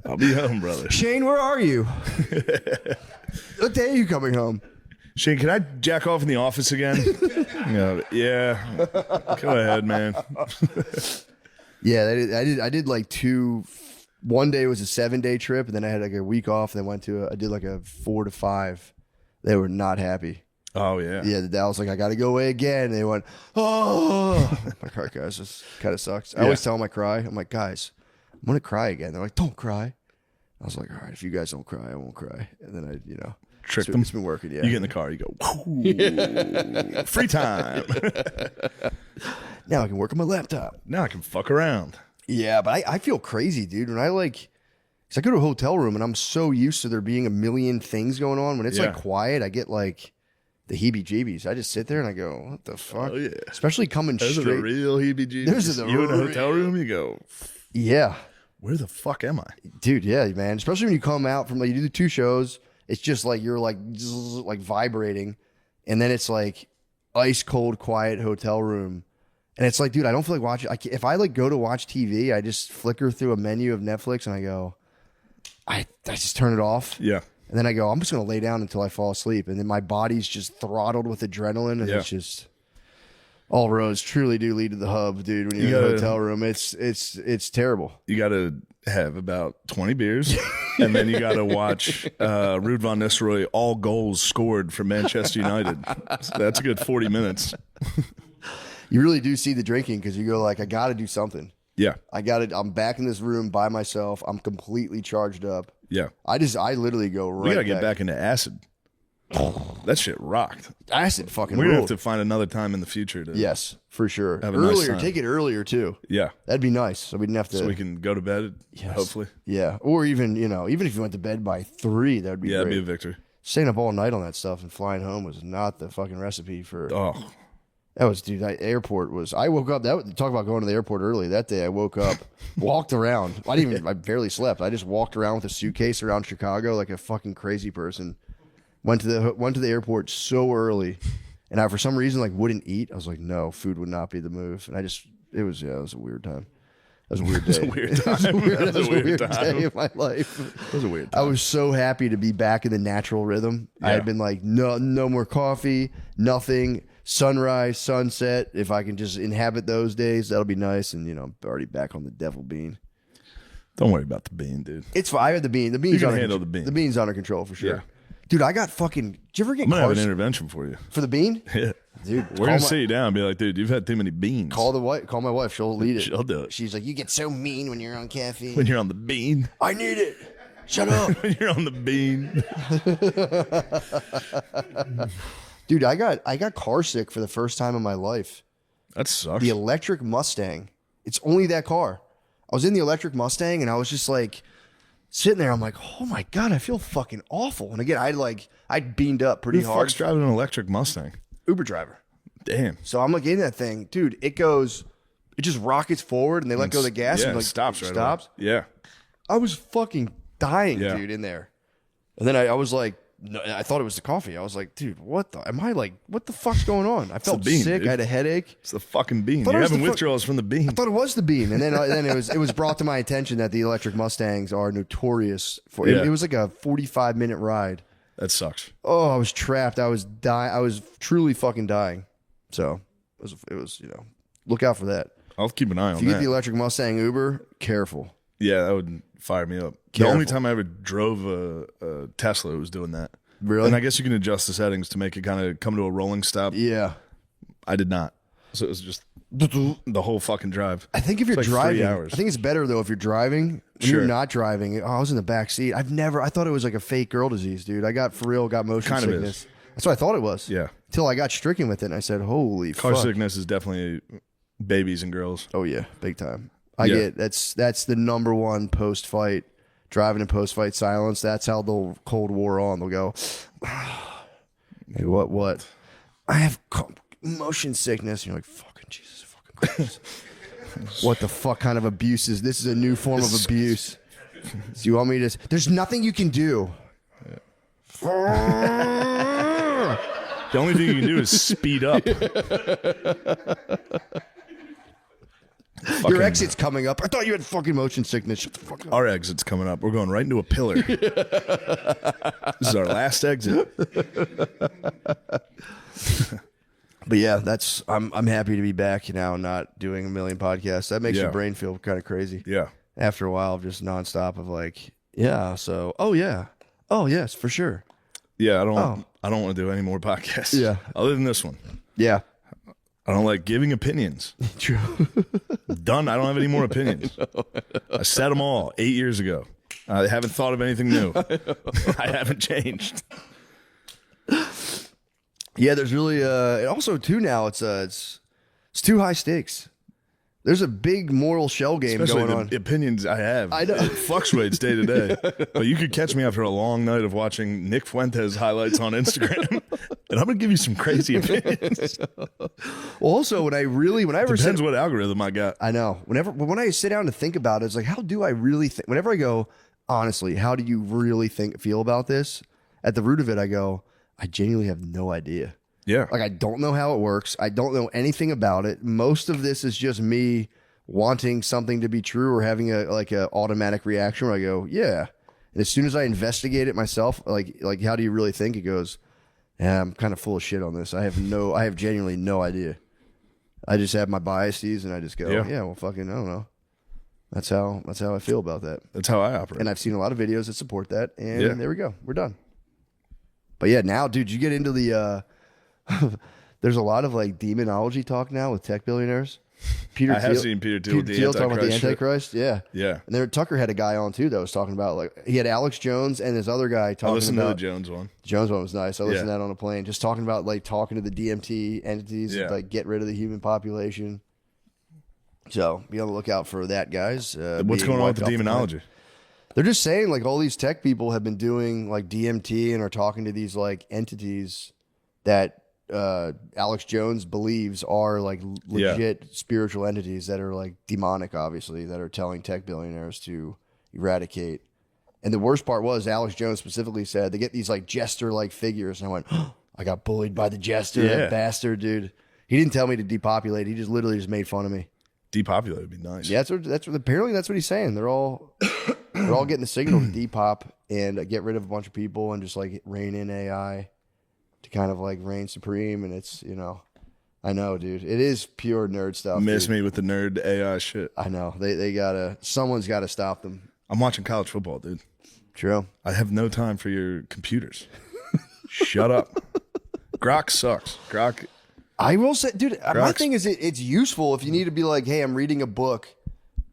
I'll be home, brother." Shane, where are you? What day are you coming home? Shane, can I jack off in the office again? Yeah. Go ahead, man. Yeah, I did like two. One day was a 7-day trip, and then I had like a week off. And then I did like a 4 to 5. They were not happy. Oh, yeah. Yeah, the Dallas was like, I got to go away again. And they went, oh. I'm like, all right, guys, this kind of sucks. I always tell them I cry. I'm like, guys, I'm going to cry again. They're like, don't cry. I was like, all right, if you guys don't cry, I won't cry. And then Trick it's, them. It's been working, yeah. You get in the car, you go, "Woo, free time." Now I can work on my laptop. Now I can fuck around. Yeah, but I feel crazy, dude. When because I go to a hotel room and I'm so used to there being a million things going on. When it's like quiet, I get like the heebie-jeebies. I just sit there and I go, what the fuck? Oh, yeah. Especially coming Those are straight. the real heebie-jeebies. Those are the you in a real- hotel room, you go, Yeah, "Where the fuck am I?" dude. Yeah, man. Especially when you come out from you do the 2 shows. It's just like you're like like vibrating, and then it's like ice cold, quiet hotel room. And it's like, dude, I don't feel like watching. If I like go to watch TV, I just flicker through a menu of Netflix and I go, I just turn it off. Yeah. And then I go, I'm just going to lay down until I fall asleep. And then my body's just throttled with adrenaline. And it's just all roads truly do lead to the hub, dude. When you're in a hotel room, it's terrible. You got to have about 20 beers, and then you got to watch Ruud van Nistelrooy all goals scored for Manchester United. So that's a good 40 minutes. You really do see the drinking because you go like, I got to do something. Yeah. I'm back in this room by myself. I'm completely charged up. Yeah. I literally go right We got to get back into acid. That shit rocked. Acid fucking We're going to have ruled. to find another time in the future to. Yes, for sure. Have a nice Earlier, time. take it earlier too. Yeah. That'd be nice. So we didn't have to. So we can go to bed, hopefully. Yeah, or even even if you went to bed by 3, that would be Yeah, great. it'd be a victory. Staying up all night on that stuff and flying home was not the fucking recipe for. Oh, That was, dude. Airport was. I woke up. Talk about going to the airport early. That day, I woke up, walked around. I barely slept. I just walked around with a suitcase around Chicago like a fucking crazy person. Went to the airport so early, and I for some reason wouldn't eat. I was like, no, food would not be the move. And it was a weird time. That was a weird day. It was a weird time. That was a weird time. day of my life. It was a weird I time. was so happy to be back in the natural rhythm. I had been like, no more coffee, nothing. Sunrise, sunset. If I can just inhabit those days, that'll be nice. And I'm already back on the devil bean. Don't worry about the bean, dude. It's fine. I had the bean. The bean's can under handle control. the bean. The bean's under control for sure. Yeah. Dude, I got fucking. Did you ever get I'm going to have an cars intervention for you. for the bean? Yeah. Dude, We're going to sit you down and be like, dude, you've had too many beans. Call my wife. She'll lead it. She'll do it. She's like, you get so mean when you're on caffeine. When you're on the bean. I need it. Shut up. When you're on the bean. Dude, I got car sick for the first time in my life. That sucks. The electric Mustang. It's only that car. I was in the electric Mustang and I was just like sitting there. I'm like, oh my God, I feel fucking awful. And again, I beamed up pretty Who the hard. fuck's driving an electric Mustang? Uber driver. Damn. So I'm like in that thing, dude. It just rockets forward and they let go of the gas Yeah, and it like stops right stops. away. Yeah. I was fucking dying, Yeah. dude, in there. And then I was like, no, I thought it was the coffee. I was like, dude, what the fuck's going on? I felt bean, sick. dude. I had a headache. It's the fucking bean. Thought it You're was having the withdrawals from the bean. I thought it was the bean, and then it was brought to my attention that the electric Mustangs are notorious for. Yeah. It was like a 45-minute ride. That sucks. Oh, I was trapped. I was dying. I was truly fucking dying. So it was look out for that. I'll keep an eye on If you that. get the electric Mustang Uber, careful. Yeah, that would fire me up. The Careful. only time I ever drove a Tesla was doing that. Really? And I guess you can adjust the settings to make it kind of come to a rolling stop. Yeah. I did not. So it was just the whole fucking drive. I think if you're It's like 3 driving, hours. I think it's better though if you're driving. When Sure. you're not driving, I was in the back seat. I thought it was like a fake girl disease, dude. I got motion Kind of sickness. is. That's what I thought it was. Yeah. Until I got stricken with it, and I said, "Holy Car fuck!" sickness is definitely babies and girls. Oh yeah, big time. Yeah. That's the number one post fight, driving in post fight silence. That's how the Cold War on. They'll go, hey, what? I have motion sickness. And you're like, fucking Jesus, fucking Christ. What the fuck kind of abuse is this? Is a new form of abuse. Do you want me to? There's nothing you can do. The only thing you can do is speed up. Your exit's coming up. I thought you had fucking motion sickness. Shut the fuck up. Our exit's coming up. We're going right into a pillar. This is our last exit. But yeah, I'm happy to be back now, not doing a million podcasts. That makes Yeah. your brain feel kind of crazy. Yeah. After a while of just nonstop of like, yeah, so oh yeah. Oh yes, for sure. Yeah, I don't want to do any more podcasts. Yeah. Other than this one. Yeah. I don't like giving opinions. True. Done. I don't have any more opinions. I said them all 8 years ago. I haven't thought of anything new. I haven't changed. Yeah, there's really also too now it's too high stakes. There's a big moral shell game Especially going on. the opinions I have. I know. It fluctuates day to day. But you could catch me after a long night of watching Nick Fuentes highlights on Instagram. And I'm going to give you some crazy opinions. Well, also when I ever Depends what algorithm I got. I know. When I sit down to think about it, it's like, how do I really think? Whenever I go, honestly, how do you really feel about this? At the root of it, I go, I genuinely have no idea. Yeah. Like, I don't know how it works. I don't know anything about it. Most of this is just me wanting something to be true or having a automatic reaction where I go, yeah. And as soon as I investigate it myself, like how do you really think? It goes, yeah, I'm kind of full of shit on this. I have genuinely no idea. I just have my biases and I just go, yeah, well, fucking, I don't know. That's how I feel about that. That's how I operate. And I've seen a lot of videos that support that. And Yeah. there we go. We're done. But yeah, now, dude, you get into the, there's a lot of like demonology talk now with tech billionaires. I have seen Peter Thiel with the talking about the Antichrist shit. Antichrist. Yeah. Yeah. And there, Tucker had a guy on too that was talking about, like, he had Alex Jones and this other guy I talking listened about. to the Jones one. Jones one was nice. I listened to Yeah. that on a plane, just talking about like talking to the DMT entities, Yeah. like get rid of the human population. So be on the lookout for that, guys. What's being going on with wiped the off demonology? planet. They're just saying like all these tech people have been doing like DMT and are talking to these like entities that Alex Jones believes are like legit spiritual entities that are like demonic, obviously, that are telling tech billionaires to eradicate. And the worst part was Alex Jones specifically said they get these like jester like figures, and I went, oh, I got bullied by the jester, that bastard, dude. He didn't tell me to depopulate. He just literally just made fun of me. Depopulate would be nice. Yeah, that's what apparently that's what he's saying. They're all getting the signal to depop and get rid of a bunch of people and just like rein in AI to kind of like reign supreme. And it's, I know, dude, it is pure nerd stuff. Miss dude. me with the nerd AI shit. I know someone's gotta stop them. I'm watching college football, dude. True. I have no time for your computers. Shut up. Grok sucks. Grok. I will say, dude, my Grok's- thing is it's useful if you need to be like, hey, I'm reading a book.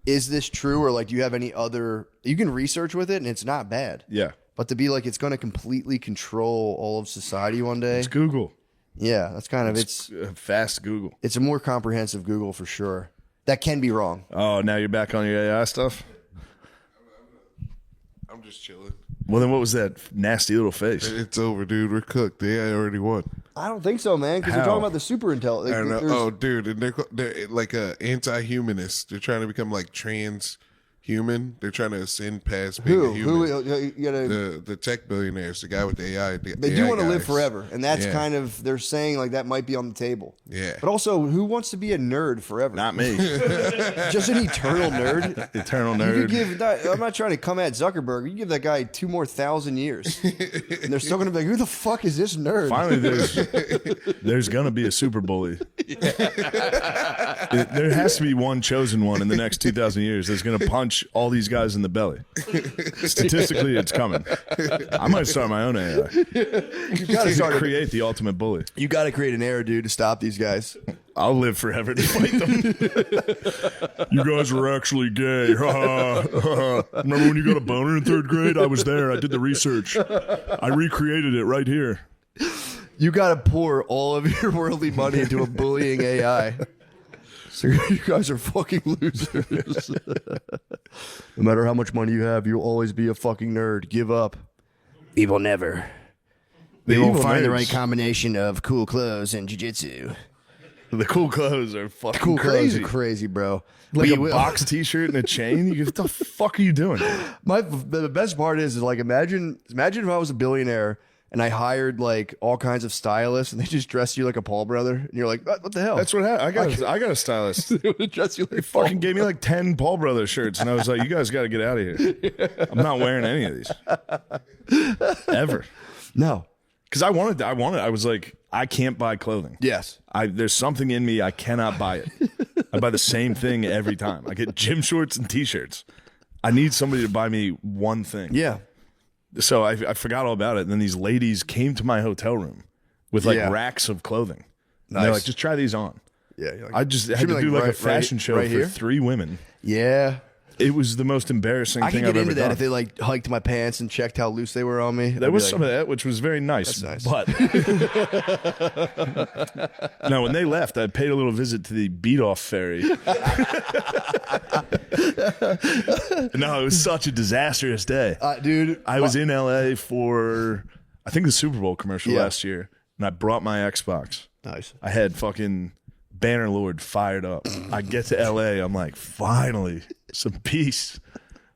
Is this true? Or like, do you have any other, you can research with it and it's not bad. Yeah. But to be like, it's going to completely control all of society one day. It's Google. Yeah, that's kind of, it's Fast Google. a more comprehensive Google for sure. that can be wrong. Oh, now you're back on your AI stuff? I'm just chilling. Well, then what was that nasty little face? It's over, dude. We're cooked. The AI already won. I don't think so, man, because they're How? talking about the super intelligence. I don't know. Oh, dude, and they're like anti-humanists. They're trying to become like trans-human. They're trying to ascend past being a human. You gotta, The tech billionaires, the guy with the AI. they do want to live forever, and that's kind of they're saying like that might be on the table. Yeah. But also, who wants to be a nerd forever? Not me. Just an eternal nerd. Eternal You could nerd. give that, I'm not trying to come at Zuckerberg. You give that guy 2,000 more years, and they're still going to be like, "Who the fuck is this nerd?" Finally, there's going to be a super bully. There has to be one chosen one in the next 2,000 years that's going to punch all these guys in the belly. Statistically, it's coming. I might start my own AI. You got to Create the ultimate bully. You got to create an era, dude, to stop these guys. I'll live forever to fight them. You guys were actually gay. Remember when you got a boner in 3rd grade? I was there. I did the research. I recreated it right here. You got to pour all of your worldly money into a bullying AI. So you guys are fucking losers. No matter how much money you have, you'll always be a fucking nerd. Give up. People never. They won't find the right combination of cool clothes and jiu-jitsu. The cool clothes are fucking Cool crazy. clothes are crazy, bro. Like But a you will- box T-shirt and a chain. What the fuck are you doing? The best part is like imagine if I was a billionaire and I hired like all kinds of stylists and they just dress you like a Paul brother and you're like, what the hell? That's what happened. I got a stylist. They would dress you like Fucking gave me like 10 Paul Brothers shirts, and I was like, "You guys got to get out of here. I'm not wearing any of these ever." No. Because I wanted. I was like, I can't buy clothing. Yes. There's something in me. I cannot buy it. I buy the same thing every time. I get gym shorts and T-shirts. I need somebody to buy me one thing. Yeah. So I forgot all about it. And then these ladies came to my hotel room with like Yeah. racks of clothing. And Nice. they're like, just try these on. Yeah. You're like, I just had should to be do like a right- fashion show right for here? 3 women. Yeah. It was the most embarrassing I thing could I've get ever into that done. if they like hiked my pants and checked how loose they were on me. There was some of that, which was very nice. That's But no, when they left, I paid a little visit to the beat-off ferry. No, it was such a disastrous day. Dude. I was in LA for, I think, the Super Bowl commercial Yeah. last year, and I brought my Xbox. Nice. I had fucking Bannerlord fired up. I get to LA, I'm like, finally, some peace.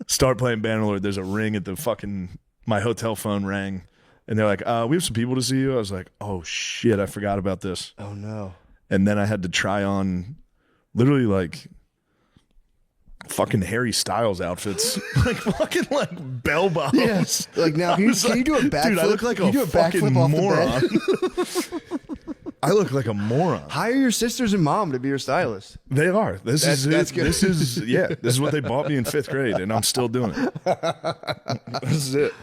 Start playing Bannerlord. There's a ring at the fucking, my hotel phone rang. And they're like, we have some people to see you. I was like, oh shit, I forgot about this. Oh no. And then I had to try on literally like fucking Harry Styles outfits. Like fucking like bell bottoms. Yes. Like now, can you do a backflip? Dude, I look like Can a you do a fucking backflip off moron. the bed? I look like a moron. Hire your sisters and mom to be your stylist. They are. This is That's it. good. This is This is what they bought me in 5th grade, and I'm still doing it. This is it.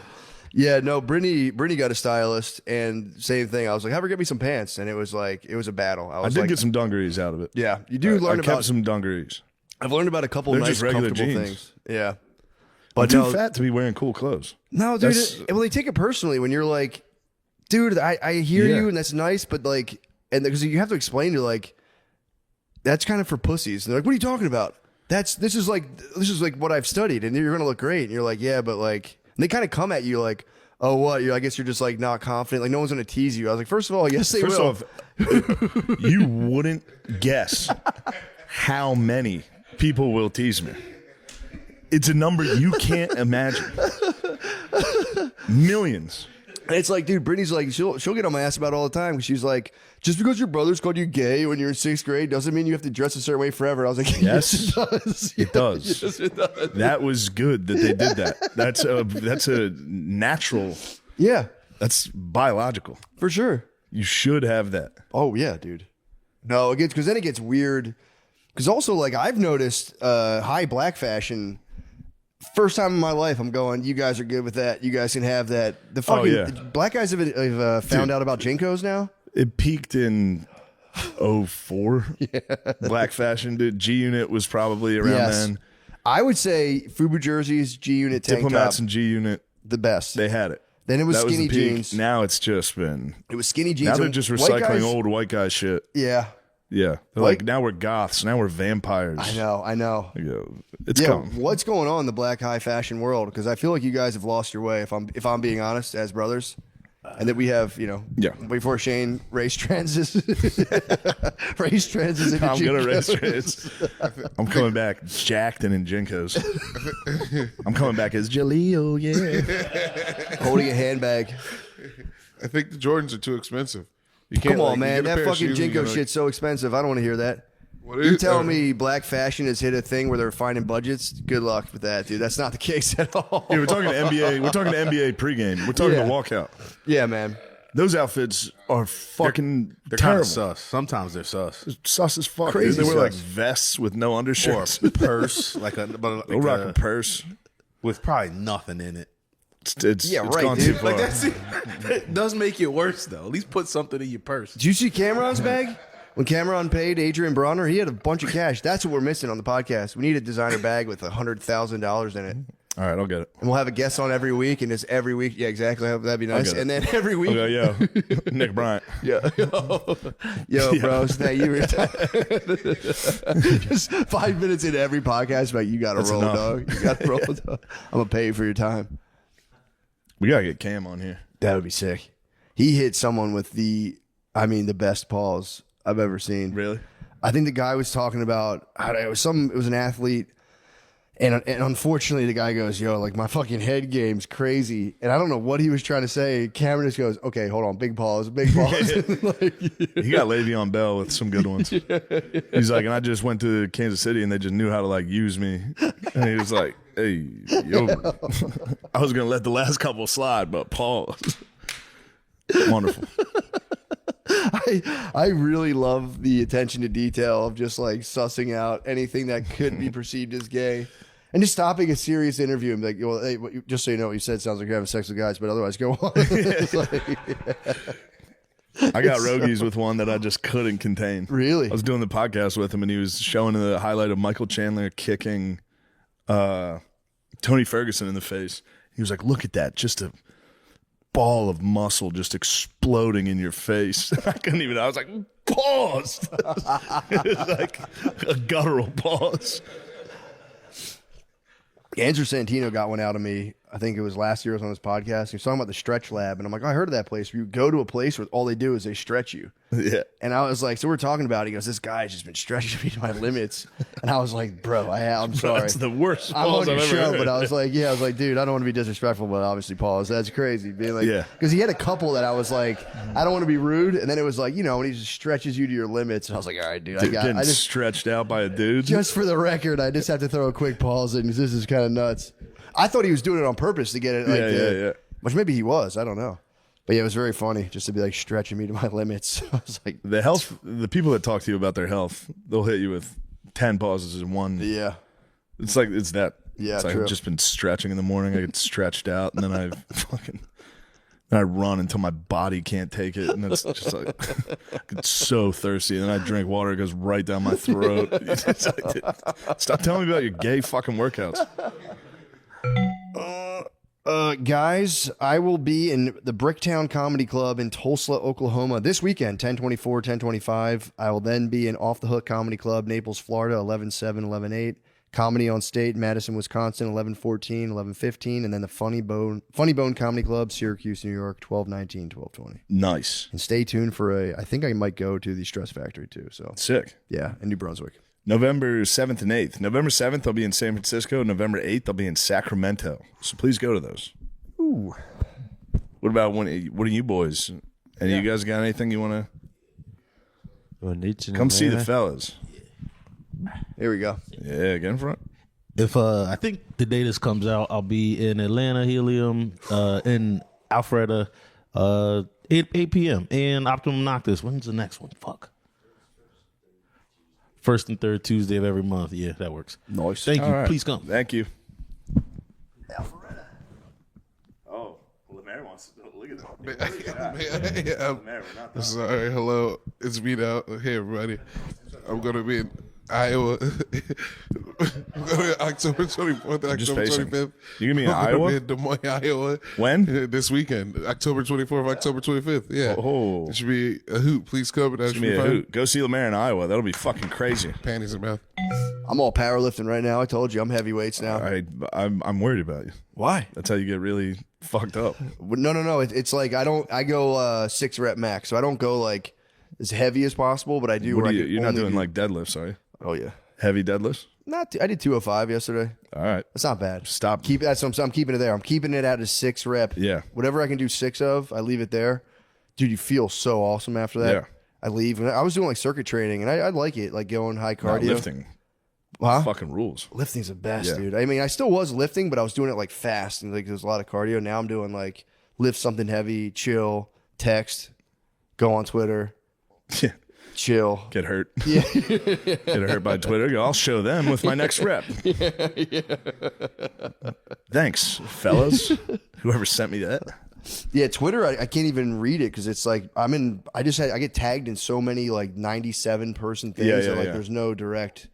Yeah, no, Brittany got a stylist, and same thing. I was like, have her get me some pants, and it was a battle. I was did like, get some dungarees out of it. yeah, you do learn I kept about some dungarees. I've learned about a couple They're nice, just regular comfortable jeans. things. Yeah, I'm but too no, fat to be wearing cool clothes. no, dude. That's- Well, they take it personally when you're like, dude, I hear Yeah. you, and that's nice, but like, and because you have to explain to like, that's kind of for pussies. And they're like, what are you talking about? This is like what I've studied, and you're gonna look great. And you're like, yeah, but like, and they kind of come at you like, oh, what? I guess you're just like not confident. Like no one's gonna tease you. I was like, first of all, yes, they First will. off, you wouldn't guess how many people will tease me. It's a number you can't imagine. Millions. And it's like, dude, Brittany's like, she'll get on my ass about it all the time. She's like, just because your brother's called you gay when you're in 6th grade doesn't mean you have to dress a certain way forever. I was like, Yes, it does. it does. Yes, it does. That was good that they did that. That's a natural. Yeah, That's biological. for sure. You should have that. Oh yeah, dude. No, it gets because then it gets weird. Because also, like I've noticed, high black fashion. First time in my life, I'm going. You guys are good with that. You guys can have that. The fucking yeah. black guys have found out about Jinkos now. It peaked in 04. Yeah. Black fashion, dude. G Unit was probably around Yes. then. I would say FUBU jerseys, G Unit tank Diplomats top, and G Unit, the best. they had it. Then it was That was skinny the peak. jeans. Now it's just been. It was skinny jeans. Now they're and just white recycling guys- old white guy shit. Yeah. Yeah. They're like, now we're goths. Now we're vampires. I know. It's coming. What's going on in the black high fashion world? Because I feel like you guys have lost your way. If I'm being honest, as brothers, and that we have, before Shane race transes into I'm gonna race Jinkos. trans. I'm coming back jacked and in Jinkos. I'm coming back as Jaleel, yeah. Holding a handbag. I think the Jordans are too expensive. You can't, Come on, like, you man. get a That pair of fucking shoes and Jinko you're shit's so expensive. I don't want to hear that. What You is- telling me black fashion has hit a thing where they're finding budgets? Good luck with that, dude. That's not the case at all. Yeah, we're talking to NBA. We're talking to NBA pregame. We're talking Yeah. to walkout. Yeah, man. Those outfits are fucking They're kind terrible. of sus. Sometimes they're sus. Sus as fuck. Crazy Dude. They wear like sus. vests with no Or undershirts. a purse, like They'll rock a purse. with probably nothing in it. It's Yeah, it's right, gone dude. too far. Like that does make it worse though. At least put something in your purse. Did you see Cameron's bag? When Cameron paid Adrian Bronner, he had a bunch of cash. That's what we're missing on the podcast. We need a designer bag with $100,000 in it. All right, I'll get it. And we'll have a guest on every week, and just every week, yeah, exactly. That'd be nice. get it. And then every week, Okay, yo, Nick Bryant. yo, bros, thank you. Just 5 minutes into every podcast, like you got to roll, enough. dog. You got to roll, dog. I'm gonna pay you for your time. We gotta get Cam on here. That would be sick. He hit someone with the best paws I've ever seen. Really? I think the guy was talking about it was an athlete, and unfortunately the guy goes, "Yo, like my fucking head game's crazy," and I don't know what he was trying to say. Cameron just goes, "Okay, hold on, big paws." Like, He got Le'Veon Bell with some good ones. He's like, and I just went to Kansas City and they just knew how to like use me. And he was like, hey, yo, I was gonna let the last couple slide, but pause. Wonderful. I really love the attention to detail of just like sussing out anything that could be perceived as gay. And just stopping a serious interview and be like, well, hey, just so you know what you said sounds like you're having sex with guys, but otherwise go on. It's like, I got Rogies with one that I just couldn't contain. Really? I was doing the podcast with him and he was showing the highlight of Michael Chandler kicking Tony Ferguson in the face. He was like, look at that, just a ball of muscle just exploding in your face. I couldn't even, I was like, pause. It was like a guttural pause. Andrew Santino got one out of me. I think it was last year. I was on his podcast. He was talking about the stretch lab, and I'm like, oh, I heard of that place where you go to a place where all they do is they stretch you. Yeah. And I was like, so we're talking about it. He goes, this guy's just been stretching me to my limits. And I was like, bro, I'm sorry. That's the worst I'm pause on I've your ever show, heard. but I was like, dude, I don't want to be disrespectful, but obviously, pause. That's crazy. Being like, Yeah. because he had a couple that I was like, I don't want to be rude. And then it was like, when he just stretches you to your limits. And I was like, all right, dude, Getting I just, stretched out by a dude. just for the record, I just have to throw a quick pause in because this is kind of nuts. I thought he was doing it on purpose to get it. Like, Yeah. Which maybe he was. I don't know. But yeah, it was very funny just to be like stretching me to my limits. I was like, The people that talk to you about their health, they'll hit you with 10 pauses in one. yeah. It's like, it's that. Yeah, it's like true. I've just been stretching in the morning. I get stretched out and then I run until my body can't take it. And it's just like, I get so thirsty. And then I drink water. It goes right down my throat. It's like, dude, stop telling me about your gay fucking workouts. Guys, I will be in the Bricktown Comedy Club in Tulsa, Oklahoma this weekend, 10/24, 10/25. I will then be in Off the Hook Comedy Club, Naples, Florida, 11/7, 11/8. Comedy on State, Madison, Wisconsin, 11/14, 11/15. And then the Funny Bone Comedy Club, Syracuse, New York, 12/19, 12/20. Nice. And stay tuned for I think I might go to the Stress Factory too. So, Sick. yeah, in New Brunswick. November 7th and 8th. November 7th, I'll be in San Francisco. November 8th, I'll be in Sacramento. So please go to those. Ooh. What about what are you boys? And you guys got anything you want to come see the fellas? Here we go. Yeah, get in front. If I think the day this comes out, I'll be in Atlanta, Helium, in Alpharetta, 8 p.m. and Optimum Noctis. When's the next one? Fuck. First and third Tuesday of every month. Yeah, that works. Nice. Thank you. All right. Please come. Thank you. Oh, Lemaire wants to look at that. Sorry, hello. It's me now. Hey, everybody. I'm going to be in Iowa October 24th, I'm just October pacing. 25th. You gonna be in Iowa? In Des Moines, Iowa. When? This weekend, October 24th, October 25th. Yeah. Oh. It should be a hoot. Please come. That It's should gonna be be a fun. hoot. Go see Lemaire in Iowa. That'll be fucking crazy. Panties in mouth. I'm all powerlifting right now. I told you I'm heavyweights now. I'm worried about you. Why? That's how you get really fucked up. No. It's like I go 6 rep max, so I don't go like as heavy as possible, but I do. What where do I you, can you're not only doing do- like deadlifts, are you? Oh yeah, Heavy deadlifts? I did 205 yesterday. All right. That's not bad. Stop. That's what I'm keeping it there. I'm keeping it at a 6 rep. Yeah. Whatever I can do 6 of, I leave it there. Dude, you feel so awesome after that. Yeah. I leave. I was doing like circuit training, and I like it, like going high Not cardio. lifting. Huh? Fucking rules. Lifting's the best, Yeah. dude. I mean, I still was lifting, but I was doing it like fast and like there's a lot of cardio. Now I'm doing like lift something heavy, chill, text, go on Twitter, Yeah. chill. Get hurt. Yeah. Get hurt by Twitter. Go, I'll show them with my next rep. Thanks, fellas. Whoever sent me that. Yeah, Twitter, I can't even read it because it's like I get tagged in so many like 97 person things Yeah, that like yeah. there's no direct.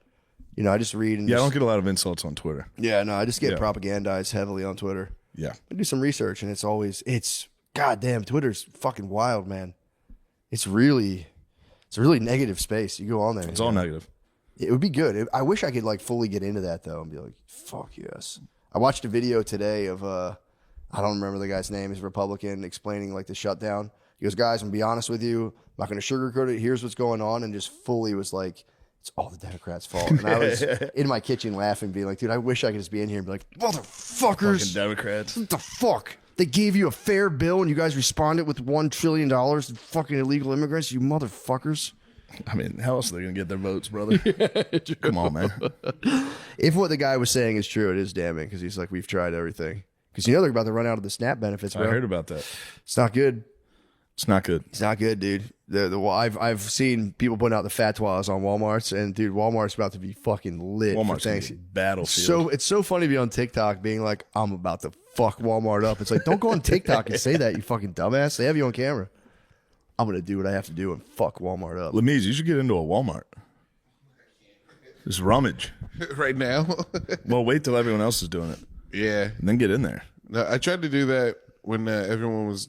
I just read and Yeah, I just, don't get a lot of insults on Twitter. yeah, no, I just get Yeah. propagandized heavily on Twitter. Yeah. I do some research and it's goddamn, Twitter's fucking wild, man. It's a really negative space. You go on there. It's all negative. It would be good. I wish I could like fully get into that though and be like, fuck yes. I watched a video today of I don't remember the guy's name. He's a Republican explaining like the shutdown. He goes, guys, I'm gonna be honest with you. I'm not gonna sugarcoat it. Here's what's going on, and just fully was like, it's all the Democrats' fault. And I was in my kitchen laughing, being like, dude, I wish I could just be in here and be like, motherfuckers. Fucking Democrats. What the fuck? They gave you a fair bill and you guys responded with $1 trillion to fucking illegal immigrants, you motherfuckers. I mean, how else are they going to get their votes, brother? Come on, man. If what the guy was saying is true, it is damning because he's like, we've tried everything. Because they're about to run out of the SNAP benefits, bro. I heard about that. It's not good. It's not good. It's not good, dude. I've seen people putting out the fatwas on Walmarts, and dude, Walmart's about to be fucking lit. Walmart's for going thanks. to be a battlefield. So it's so funny to be on TikTok being like, I'm about to fuck Walmart up. It's like, don't go on TikTok and say that, you fucking dumbass. They have you on camera. I'm gonna do what I have to do and fuck Walmart up. Lemiz, you should get into a Walmart. Just rummage. Right now. Well, wait till everyone else is doing it, Yeah. and then get in there. No, I tried to do that when everyone was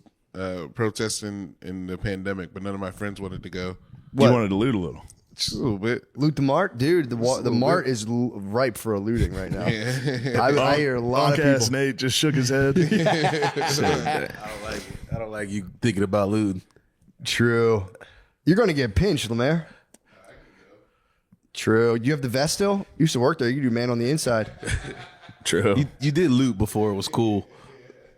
protesting in the pandemic, but none of my friends wanted to go. What? You wanted to loot a little. Just a little bit. Loot the mart, dude. The mart is ripe for a looting right now. I hear a lot of Punk-ass people. Nate just shook his head. I don't like you thinking about looting. True. You're going to get pinched, Lemaire. True. You have the vest still? You used to work there. You could do man on the inside. True. You did loot before. It was cool.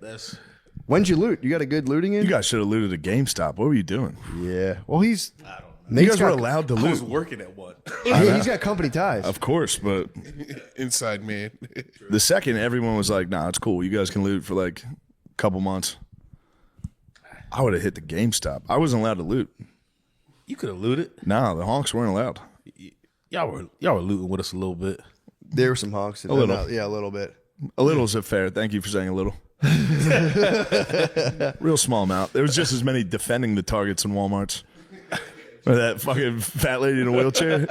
That's When'd you loot? You got a good looting in? You guys should have looted a GameStop. What were you doing? Yeah. Well, he's. You guys were allowed to I was loot. working at one. Yeah, he's got company ties. Of course, but Inside man. the second everyone was like, nah, it's cool. You guys can loot for like a couple months. I would have hit the GameStop. I wasn't allowed to loot. You could have looted. Nah, the honks weren't allowed. Y'all were looting with us a little bit. There were some honks. A little. Yeah, a little bit. A little is fair. Thank you for saying a little. Real small amount. There was just as many defending the targets in Walmarts. Or that fucking fat lady in a wheelchair.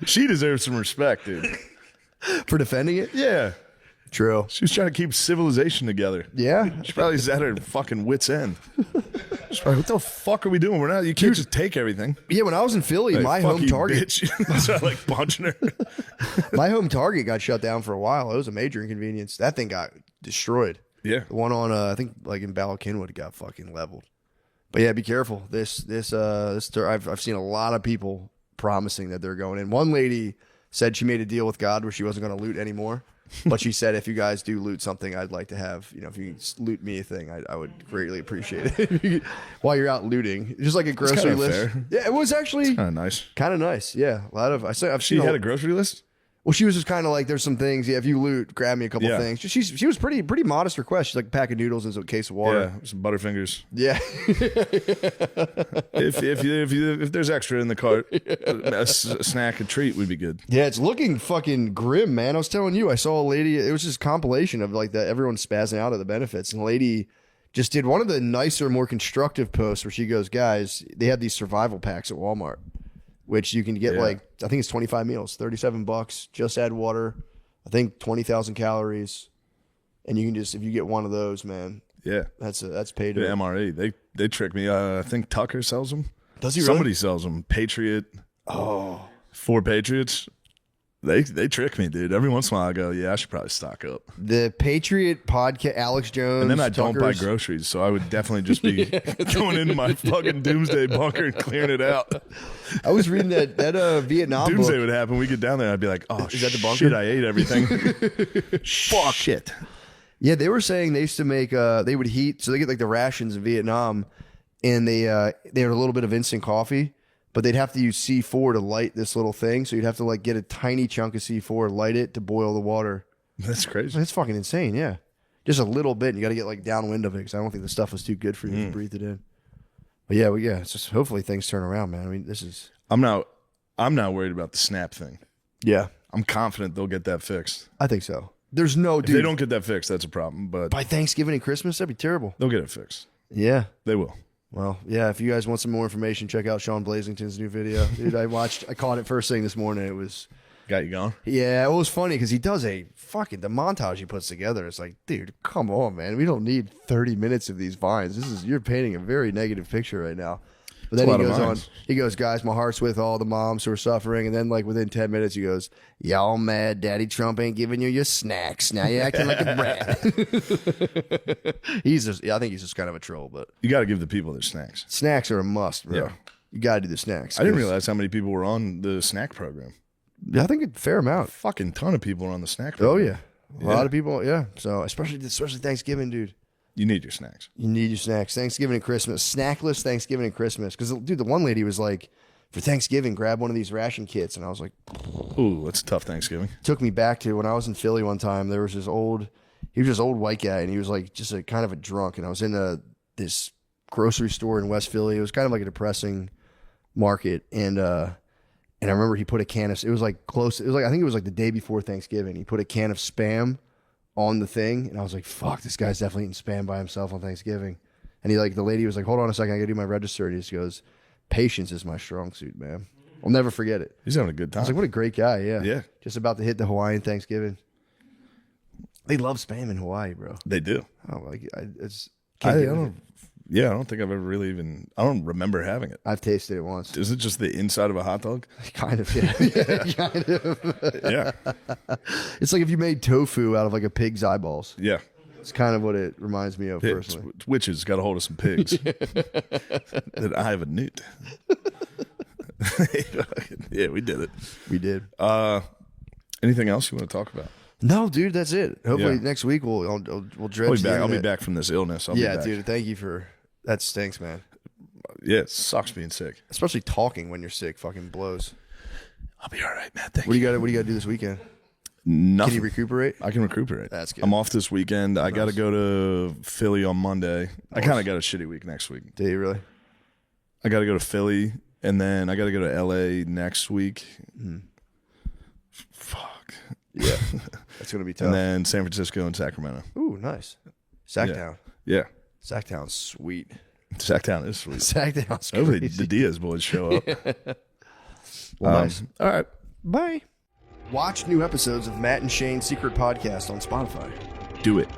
She deserves some respect, dude. For defending it? Yeah. True. She was trying to keep civilization together. Yeah. She probably was at her fucking wit's end. She's probably, what the fuck are we doing? We're not. You can't just take everything. Yeah, when I was in Philly, Like, my fuck home you, Target. bitch. So I like punching her. My home Target got shut down for a while. It was a major inconvenience. That thing got destroyed. Yeah. The one on I think like in Bala Cynwyd got fucking leveled. But yeah, be careful. This I've seen a lot of people promising that they're going in. One lady said she made a deal with God where she wasn't going to loot anymore. But she said, if you guys do loot something, I'd like to have, if you loot me a thing, I would greatly appreciate it. While you're out looting, just like a grocery kinda list. fair. Yeah, it was actually Kind of nice. kind of nice. Yeah, a lot of I've She seen had a grocery list? well, she was just kind of like, there's some things. Yeah, if you loot, grab me a couple Yeah. things. She was pretty modest request. She's like a pack of noodles and a case of water. Yeah, some Butterfingers. Yeah. If there's extra in the cart, a snack, a treat would be good. Yeah, it's looking fucking grim, man. I was telling you, I saw a lady. It was just a compilation of like that. Everyone's spazzing out of the benefits, and the lady just did one of the nicer, more constructive posts where she goes, "Guys, they have these survival packs at Walmart which you can get I think it's 25 meals, $37. Just add water. I think 20,000 calories, and you can just if you get one of those, man. Yeah, that's paid. The MRE, they trick me. I think Tucker sells them. Does he? Somebody Really? sells them. Patriot. Oh, 4 Patriots. They trick me, dude. Every once in a while, I go, yeah, I should probably stock up. The Patriot podcast, Alex Jones, and then I don't buy Tucker's. groceries, so I would definitely just be going into my fucking doomsday bunker and clearing it out. I was reading that Vietnam Doomsday book. would happen. We get down there, I'd be like, oh, Is that the bunker? shit, I ate everything. Fuck. Shit. Yeah, they were saying they used to make they would heat, so they get like the rations in Vietnam, and they had a little bit of instant coffee, but they'd have to use C4 to light this little thing. So you'd have to like get a tiny chunk of C4, light it to boil the water. That's crazy. That's fucking insane. Yeah, just a little bit. And you got to get like downwind of it because I don't think the stuff was too good for you if you breathe it in. But yeah, it's just hopefully things turn around, man. I mean, this is. I'm not worried about the SNAP thing. Yeah, I'm confident they'll get that fixed. I think so. There's no If dude. they don't get that fixed, that's a problem. But by Thanksgiving and Christmas, that'd be terrible. they'll get it fixed. Yeah. They will. Well, yeah, if you guys want some more information, check out Sean Blazington's new video. Dude, I caught it first thing this morning. It was, Got you going? yeah, it was funny because he does the montage he puts together. It's like, dude, come on, man. We don't need 30 minutes of these vines. You're painting a very negative picture right now. But then he goes, guys, my heart's with all the moms who are suffering. And then like within 10 minutes, he goes, y'all mad Daddy Trump ain't giving you your snacks. Now you're acting like a brat. I think he's just kind of a troll, but You got to give the people their snacks. snacks are a must, bro. Yeah. You got to do the snacks. I didn't realize how many people were on the snack program. Yeah, I think a fair amount. Fucking ton of people are on the snack Oh program. yeah, a lot of people. Yeah, so especially Thanksgiving, dude. You need your snacks. You need your snacks. Thanksgiving and Christmas, snackless Thanksgiving and Christmas. Because dude, the one lady was like, for Thanksgiving, grab one of these ration kits, and I was like, Ooh, that's a tough Thanksgiving. took me back to when I was in Philly one time. There was he was this old white guy, and he was like just a kind of a drunk. And I was in this grocery store in West Philly. It was kind of like a depressing market, and I remember he put a can of. It was like close. It was like I think it was like the day before Thanksgiving. He put a can of Spam on the thing, and I was like, fuck, this guy's definitely eating Spam by himself on Thanksgiving. And the lady was like, hold on a second, I gotta do my register. And he just goes, patience is my strong suit, man. I'll never forget it. He's having a good I time. was like, what a great guy. Yeah. Yeah. Just about to hit the Hawaiian Thanksgiving. They love Spam in Hawaii, bro. They do. Oh, like it's. I can't get don't think I've ever really even. I don't remember having it. I've tasted it once. Is it just the inside of a hot dog? Kind of, yeah. Kind of. Yeah. It's like if you made tofu out of like a pig's eyeballs. Yeah. It's kind of what it reminds me of personally. Witches got a hold of some pigs that I have a newt. Yeah, we did it. We did. Anything else you want to talk about? No, dude, that's it. Hopefully Yeah. next week we'll dredge. I'll be back. the I'll be internet. back from this illness. I'll be Yeah, back. dude. Thank you for that. Stinks, man. Yeah, it sucks being sick. Especially talking when you're sick fucking blows. I'll be all right, man. Thank What do you. you got to do this weekend? Nothing. Can you recuperate? I can recuperate. That's good. I'm off this weekend. I got to go to Philly on Monday. I kind of got a shitty week next week. Do you really? I got to go to Philly, and then I got to go to LA next week. Fuck. Yeah, that's gonna be tough. And then San Francisco and Sacramento. Ooh, nice. Sacktown. Yeah. Sacktown's sweet. Sacktown is sweet. Sacktown's Hopefully crazy. the Diaz boys show up. Well, nice. All right. Bye. Watch new episodes of Matt and Shane's Secret Podcast on Spotify. Do it.